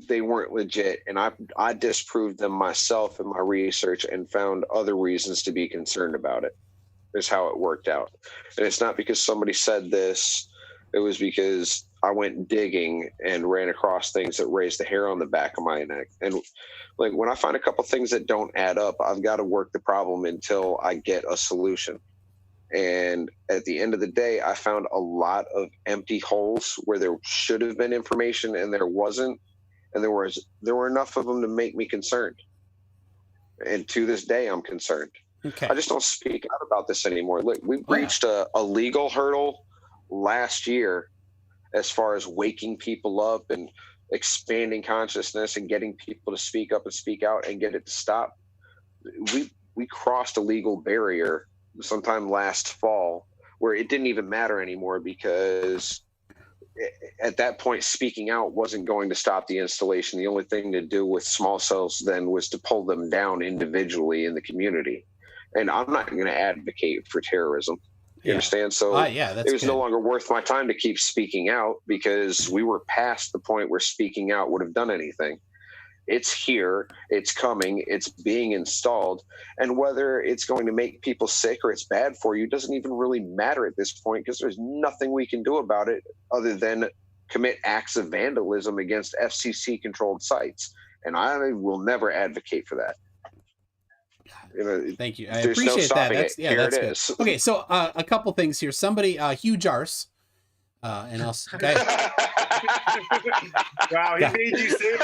they weren't legit. And I disproved them myself in my research and found other reasons to be concerned about it. Is how it worked out. And it's not because somebody said this. It was because I went digging and ran across things that raised the hair on the back of my neck. And like, when I find a couple things that don't add up, I've got to work the problem until I get a solution. And at the end of the day, I found a lot of empty holes where there should have been information and there wasn't. And there were enough of them to make me concerned. And to this day, I'm concerned. okay. I just don't speak out about this anymore. Look, we reached a legal hurdle last year as far as waking people up and expanding consciousness and getting people to speak up and speak out and get it to stop. We crossed a legal barrier sometime last fall where it didn't even matter anymore, because at that point, speaking out wasn't going to stop the installation. The only thing to do with small cells then was to pull them down individually in the community. And I'm not going to advocate for terrorism. You understand? So it was no longer worth my time to keep speaking out, because we were past the point where speaking out would have done anything. It's here, it's coming, it's being installed. And whether it's going to make people sick or it's bad for you doesn't even really matter at this point, because there's nothing we can do about it other than commit acts of vandalism against FCC controlled sites. And I will never advocate for that. Thank you. I appreciate that. That's good. Okay, so a couple things here. Somebody, Hugh Jars, and else. Wow, he made you say it.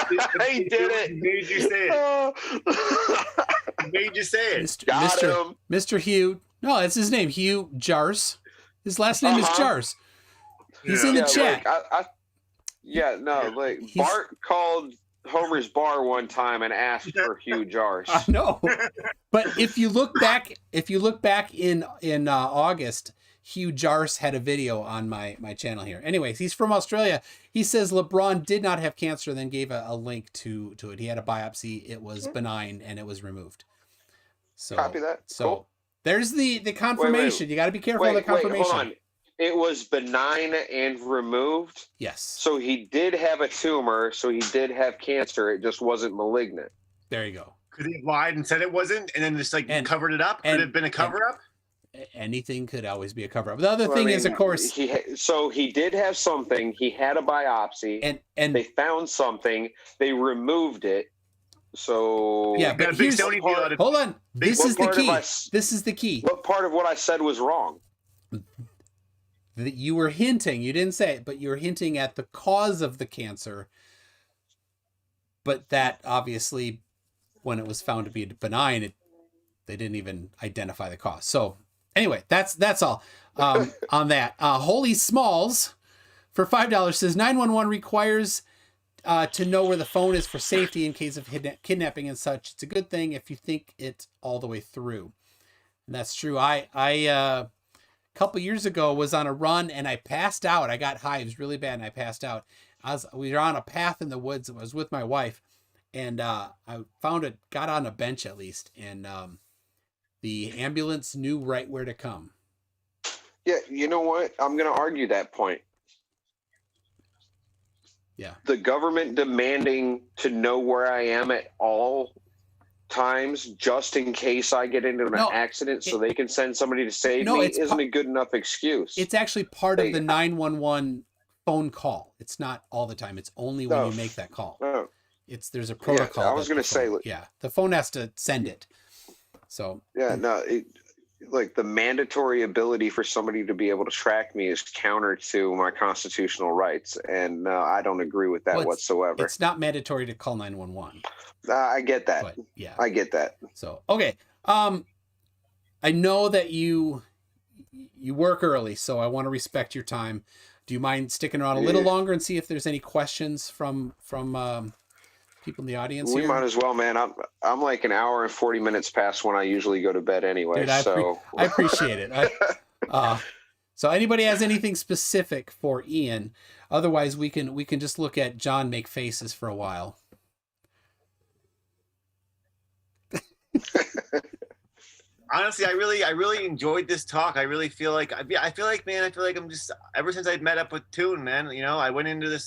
He did it. He made you say it. He made you say it. Mr. Hugh. No, that's his name. Hugh Jars. His last name is Jars. He's in the chat. Bart called Homer's bar one time and asked for Hugh Jars. I know, but if you look back in August, Hugh Jars had a video on my channel here. Anyways, he's from Australia. He says LeBron did not have cancer, then gave a link to it. He had a biopsy. It was benign and it was removed. So copy that. So cool. There's the confirmation. You got to be careful of the confirmation. Hold on. It was benign and removed. Yes. So he did have a tumor. So he did have cancer. It just wasn't malignant. There you go. Could he have lied and said it wasn't, and then just covered it up? Could it have been a cover up? Anything could always be a cover up. The other thing is, of course, he did have something. He had a biopsy, and they found something. They removed it. So yeah, but hold on. This is the key. This is the key. What part of what I said was wrong? That you were hinting, you didn't say it, but you were hinting at the cause of the cancer. But that obviously, when it was found to be benign, they didn't even identify the cause. So anyway, that's all on that. Holy Smalls for $5 says 911 requires to know where the phone is for safety in case of kidnapping and such. It's a good thing if you think it all the way through. And that's true. I couple years ago was on a run and I passed out. I got hives really bad and I passed out. We were on a path in the woods. I was with my wife, and I got on a bench at least, and the ambulance knew right where to come. Yeah, you know what? I'm going to argue that point. Yeah. The government demanding to know where I am at all times just in case I get into an accident so they can send somebody to save me isn't a good enough excuse. It's actually part of the 911 phone call. It's not all the time. It's only when you make that call. There's a protocol. Yeah, I was going to say, the phone has to send it. So the mandatory ability for somebody to be able to track me is counter to my constitutional rights, and I don't agree with that whatsoever. It's not mandatory to call 911. I get that. But, yeah, I get that. So okay, I know that you work early, so I want to respect your time. Do you mind sticking around a little longer and see if there's any questions from people in the audience We here? might as well, man. I'm like an hour and 40 minutes past when I usually go to bed anyway. Dude, I appreciate it. So anybody has anything specific for Ian? Otherwise, we can just look at John make faces for a while. Honestly, I really enjoyed this talk. I really feel like I'm just, ever since I met up with Toon, man, you know, I went into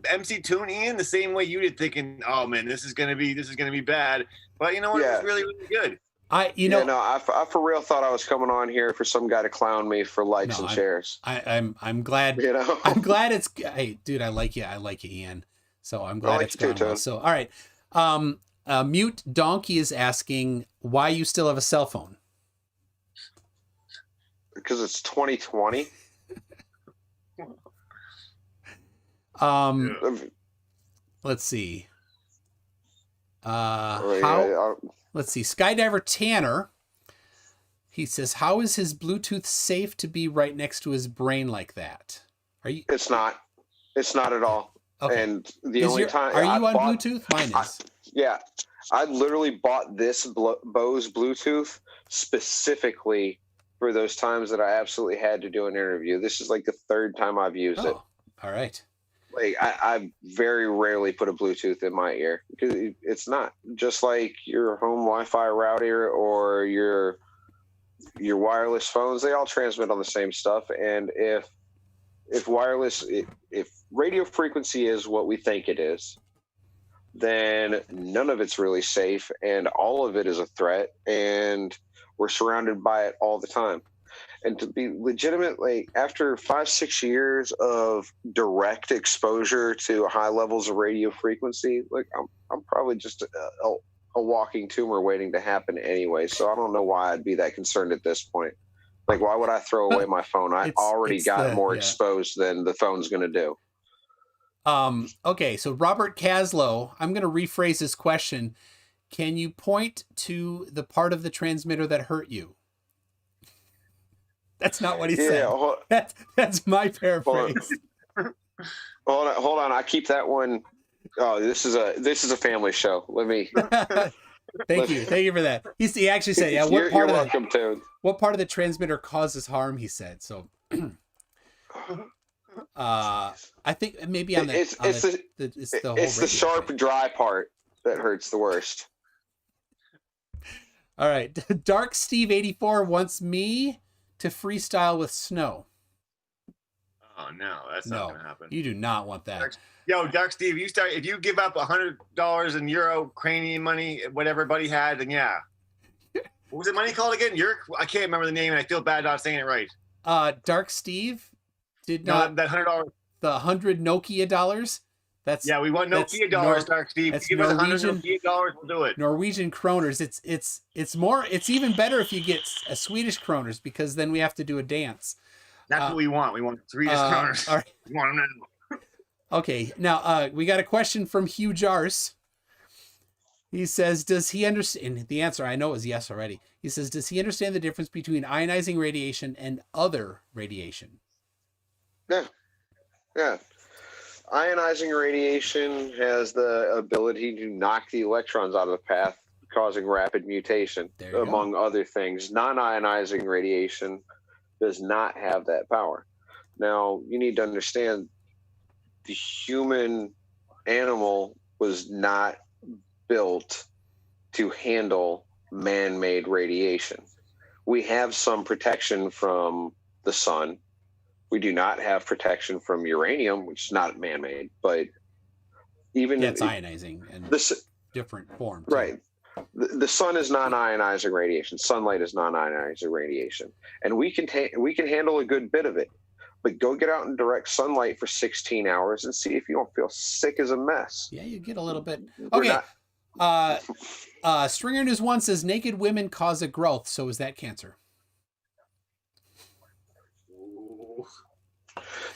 MC Toon, Ian, the same way you did, thinking, oh man, this is gonna be bad. But you know what? It was really, really good. I for real thought I was coming on here for some guy to clown me for likes and shares. I'm glad. You know, I'm glad it's. Hey, dude, I like you, Ian. So I'm glad it's gone well. So all right. Mute Donkey is asking why you still have a cell phone. Because it's 2020. Let's see. Let's see. Skydiver Tanner. He says, "How is his Bluetooth safe to be right next to his brain like that?" Are you? It's not. It's not at all. Okay. And the only time are you on Bluetooth? Mine is. Yeah, I literally bought this Bose Bluetooth specifically for those times that I absolutely had to do an interview. This is like the third time I've used it. All right. Like I very rarely put a Bluetooth in my ear because it's not just like your home Wi-Fi router or your wireless phones. They all transmit on the same stuff, and if radio frequency is what we think it is, then none of it's really safe, and all of it is a threat, and we're surrounded by it all the time. And to be legitimate, like after 5-6 years of direct exposure to high levels of radio frequency, like I'm probably just a walking tumor waiting to happen anyway. So I don't know why I'd be that concerned at this point. Like, why would I throw away my phone? I already got more exposed than the phone's going to do. Okay, so Robert Caslow, I'm going to rephrase this question. Can you point to the part of the transmitter that hurt you? That's not what he said. That's my paraphrase. Hold on. I keep that one. Oh, this is a family show. Let me. Thank you for that. He actually said, "Yeah, you're welcome, Toon. What part of the transmitter causes harm?" He said. So, I think maybe on the it's the sharp, dry part that hurts the worst. All right, Dark Steve 84 wants me to freestyle with Snow. Oh no, that's not gonna happen. You do not want that. Dark Steve, if you give up $100 in euro cranium money, what everybody had, then yeah. What was the money called again? I can't remember the name, and I feel bad not saying it right. Dark Steve did not that $100. The 100 Nokia dollars. We want Nokia dollars, Dark Steve. If you give us 100 Nokia dollars, we'll do it. Norwegian kroners. It's even better if you get a Swedish kroners, because then we have to do a dance. That's what we want. We want Swedish kroners. All right. We want them now. Okay, now we got a question from Hugh Jars. He says, does he understand? And the answer I know is yes already. He says, does he understand the difference between ionizing radiation and other radiation? Yeah. Ionizing radiation has the ability to knock the electrons out of the path, causing rapid mutation, among other things. Non-ionizing radiation does not have that power. Now, you need to understand the human animal was not built to handle man-made radiation. We have some protection from the sun. We do not have protection from uranium, which is not man-made, but even it's ionizing and different form. Right. The sun is non-ionizing radiation. Sunlight is non-ionizing radiation, and we can handle a good bit of it. But go get out in direct sunlight for 16 hours and see if you don't feel sick as a mess. Yeah, you get a little bit. Okay. Stringer News 1 says naked women cause a growth. So is that cancer?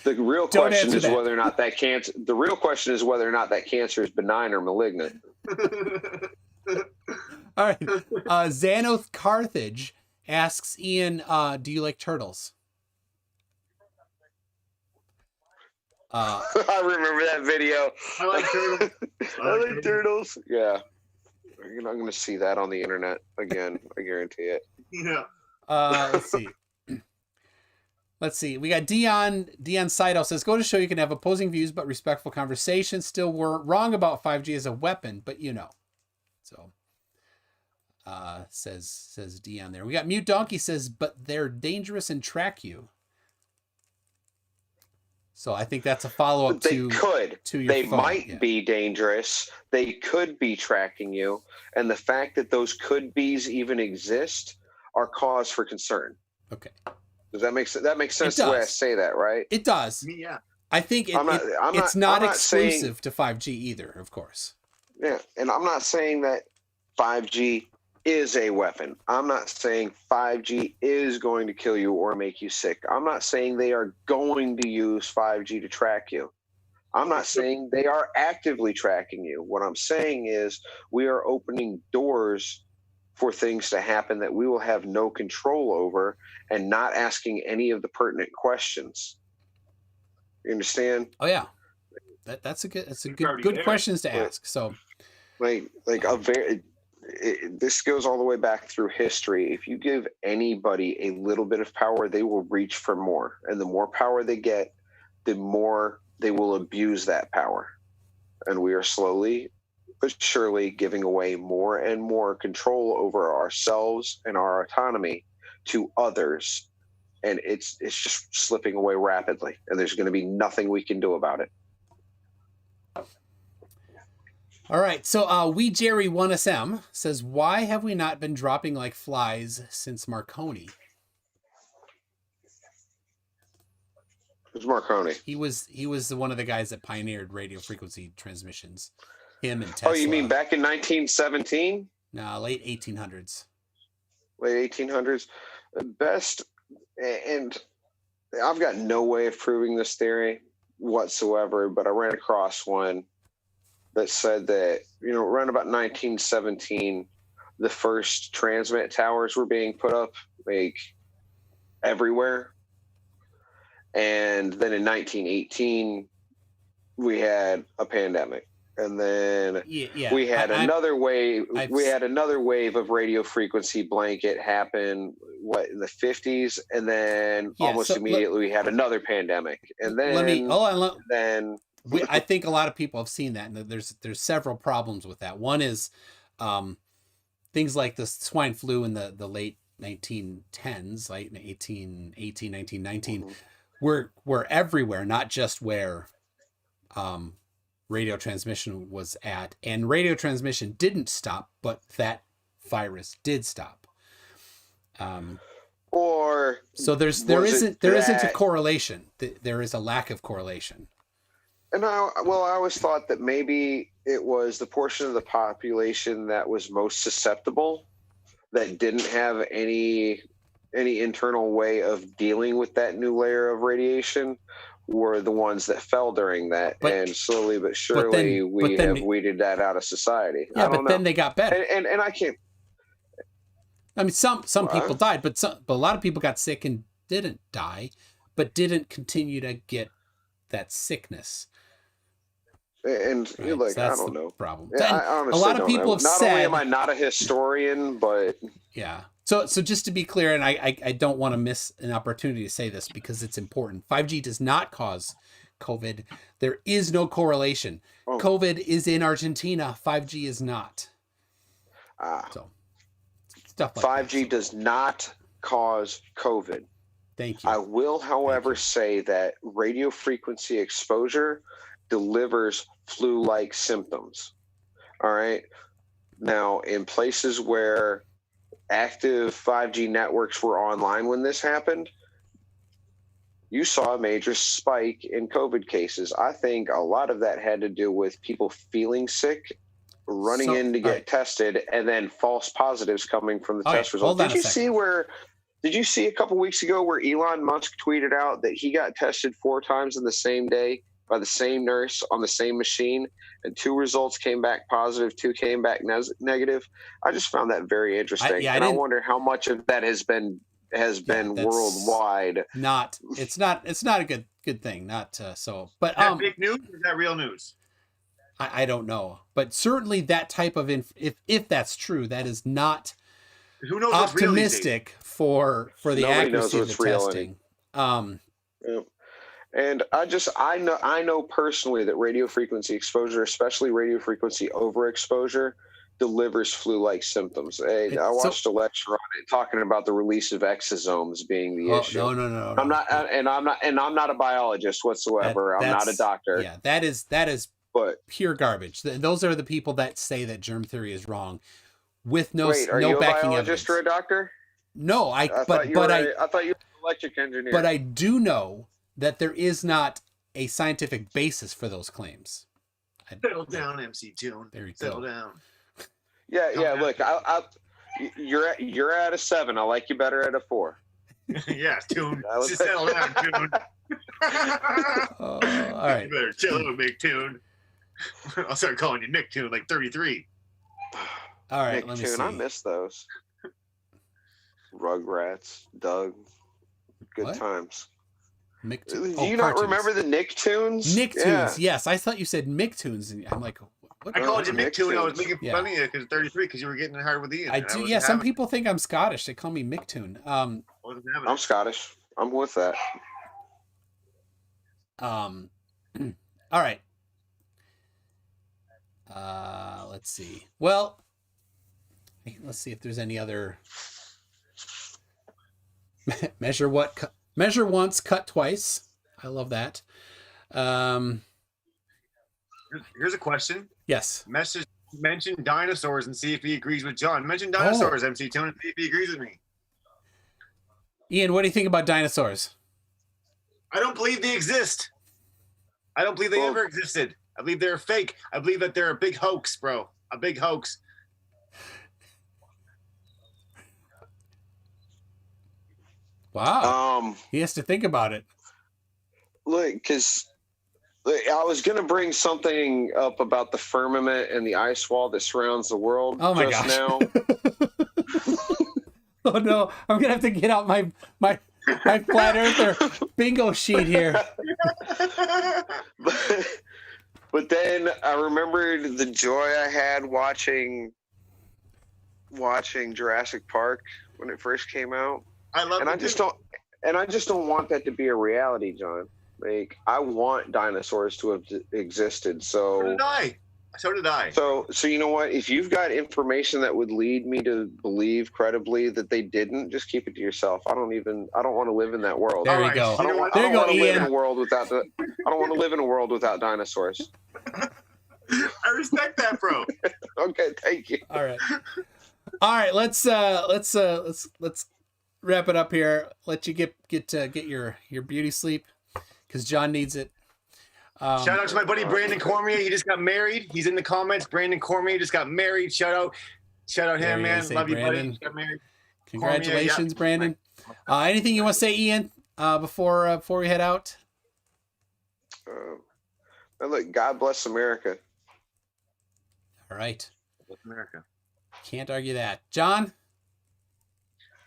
The real question is whether or not that cancer. The real question is whether or not that cancer is benign or malignant. All right. Xanoth Carthage asks Ian, do you like turtles? I remember that video. I like turtles. I like turtles. Yeah. You're not going to see that on the internet again. I guarantee it. Yeah. Let's see. Let's see. We got Dion Saito says, go to show you can have opposing views but respectful conversation. Still weren't wrong about 5G as a weapon, but you know. So says Dion there. We got Mute Donkey says, but they're dangerous and track you. So I think that's a follow-up to your They phone. might be dangerous. They could be tracking you. And the fact that those could be's even exist are cause for concern. Okay. Does that make sense? That makes sense the way I say that, right? It does. Yeah. I think it's not exclusive to 5G either, of course. Yeah. And I'm not saying that 5G is a weapon. I'm not saying 5G is going to kill you or make you sick. I'm not saying they are going to use 5G to track you. I'm not saying they are actively tracking you. What I'm saying is we are opening doors for things to happen that we will have no control over and not asking any of the pertinent questions. You understand? Oh yeah. That's a good questions to ask. So this goes all the way back through history. If you give anybody a little bit of power, they will reach for more. And the more power they get, the more they will abuse that power. And we are slowly but surely giving away more and more control over ourselves and our autonomy to others. And it's just slipping away rapidly. And there's going to be nothing we can do about it. All right, so We Jerry 1SM says, why have we not been dropping like flies since Marconi? Who's Marconi? He was one of the guys that pioneered radio frequency transmissions. Him and Tesla. Oh, you mean back in 1917? No, late 1800s. Late 1800s. Best, and I've got no way of proving this theory whatsoever, but I ran across one that said that, around about 1917, the first transmit towers were being put up, everywhere. And then in 1918, we had a pandemic. And then we had another wave. We had another wave of radio frequency blanket happen, in the 50s? And then almost immediately we had another pandemic. And then I think a lot of people have seen that, and there's several problems with that. One is things like the swine flu in the late 1910s, like 1818, 1919, were everywhere, not just where radio transmission was at. And radio transmission didn't stop, but that virus did stop. So there isn't a correlation. There is a lack of correlation. And I always thought that maybe it was the portion of the population that was most susceptible, that didn't have any internal way of dealing with that new layer of radiation, were the ones that fell during that. And slowly but surely we have weeded that out of society. Yeah, but then they got better. And I can't. I mean, some people died, but a lot of people got sick and didn't die, but didn't continue to get that sickness. And right. you're like, so I don't know. Problem. Yeah, I honestly a lot of people have not said. Not only am I not a historian, but yeah. So just to be clear, and I don't want to miss an opportunity to say this because it's important. 5G does not cause COVID. There is no correlation. COVID is in Argentina. 5G is not. So stuff like 5G does not cause COVID. Thank you. I will, however, say that radio frequency exposure delivers flu-like symptoms. All right. Now, in places where active 5G networks were online when this happened, you saw a major spike in COVID cases. I think a lot of that had to do with people feeling sick, running in to get tested, and then false positives coming from the test results. Did you see a couple weeks ago where Elon Musk tweeted out that he got tested 4 times in the same day by the same nurse on the same machine, and 2 results came back positive, 2 came back negative. I just found that very interesting, I wonder how much of that has been worldwide. It's not a good thing. Not so, but is that fake news or is that real news? I don't know, but certainly that type of if that's true, that is not Who knows optimistic for the Nobody accuracy of knows the what's testing. And I know personally that radio frequency exposure, especially radio frequency overexposure, delivers flu-like symptoms. I watched a lecture on it talking about the release of exosomes being the issue. No. I'm not a biologist whatsoever. I'm not a doctor. Yeah, that is pure garbage. Those are the people that say that germ theory is wrong with no Wait, are no you a backing biologist evidence. or a doctor? No, I thought you were an electric engineer. But I do know that there is not a scientific basis for those claims. Settle down, MC Tune. There you Settle go. down. Yeah. Look, you're at a 7. I like you better at a 4. Yeah, Tune. Just settle down, Tune. All right. You better chill out, Big Tune. I'll start calling you Nick Tune, like 33. All right, Nick let me Tune, see. I miss those. Rugrats, Doug. Good What? times. Nicktoons. Do you not remember the Nicktoons? Nicktoons, yes. I thought you said Nicktoons. And I'm like, what? I called you Nick Tune. I was Nicktoons. making fun of you because 33 because you were getting hard with Ian. I do. Yeah, some people think I'm Scottish. They call me Micktoon. I'm Scottish. I'm with that. All right. Let's see. Well, let's see if there's any other measure once, cut twice. I love that. Here's a question. Yes. Mention dinosaurs and see if he agrees with John. Mention dinosaurs, MC Tune, and see if he agrees with me. Ian, what do you think about dinosaurs? I don't believe they exist. I don't believe they ever existed. I believe they're fake. I believe that they're a big hoax, bro. A big hoax. Wow. He has to think about it. Look, because I was going to bring something up about the firmament and the ice wall that surrounds the world. Oh my just gosh. now. Oh no, I'm gonna have to get out my flat earther bingo sheet here. But then I remembered the joy I had watching Jurassic Park when it first came out. I just don't want that to be a reality, John. Like, I want dinosaurs to have existed. So did I. So you know what? If you've got information that would lead me to believe credibly that they didn't, just keep it to yourself. I don't want to live in that world. There you go. I don't want to live in a world without dinosaurs. I respect that, bro. Okay, thank you. All right. Let's wrap it up here. Let you get your beauty sleep because John needs it. Shout out to my buddy Brandon Cormier. He just got married. He's in the comments. Brandon Cormier just got married. Shout out him, man. Love you, buddy. He got married. Congratulations, Brandon. Anything you want to say, Ian, before we head out? Look, God bless America. All right. Bless America. Can't argue that. John?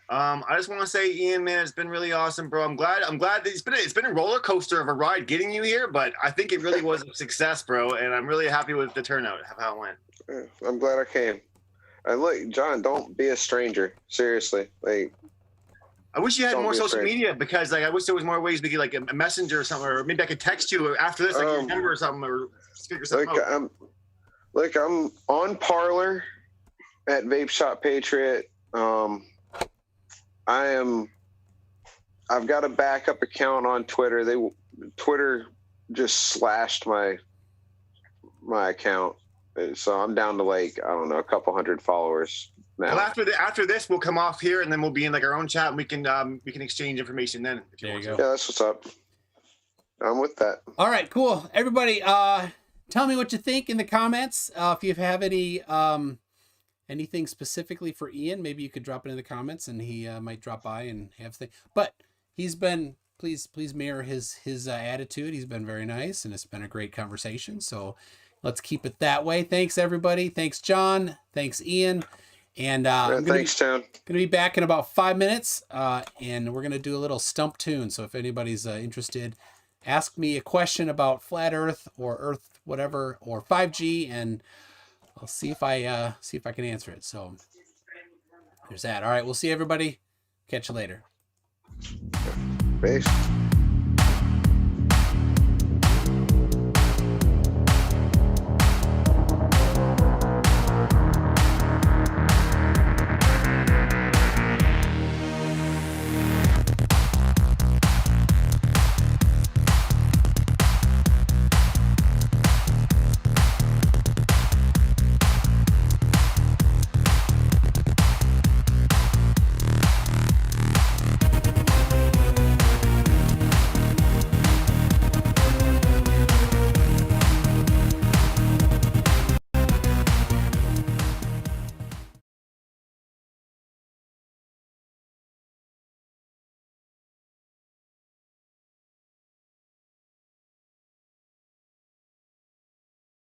I just want to say, Ian, man, it's been really awesome, bro. I'm glad that it's been a roller coaster of a ride getting you here, but I think it really was a success, bro. And I'm really happy with the turnout, how it went. I'm glad I came. And look, John, don't be a stranger. Seriously, like. I wish you had more social media because, like, I wish there was more ways we could, like, a messenger or something, or maybe I could text you after this, like, your number or something, or figure something out. I'm on Parler at Vape Shop Patriot. I've got a backup account on Twitter. Twitter just slashed my account, so I'm down to, like, I don't know, a couple hundred followers now. Well, after this, we'll come off here and then we'll be in, like, our own chat and we can exchange information then. If you want to. Yeah, that's what's up. I'm with that. All right, cool. Everybody, tell me what you think in the comments. If you have any anything specifically for Ian, maybe you could drop it in the comments and he might drop by and have things. But he's been please mirror his attitude. He's been very nice, and it's been a great conversation. So let's keep it that way. Thanks everybody. Thanks John. Thanks Ian. And Thanks, Town. Gonna be back in about 5 minutes, and we're gonna do a little stump tune. So if anybody's interested, ask me a question about flat Earth or Earth whatever or 5G, and I'll see if I can answer it. So there's that. All right, we'll see everybody. Catch you later. Peace.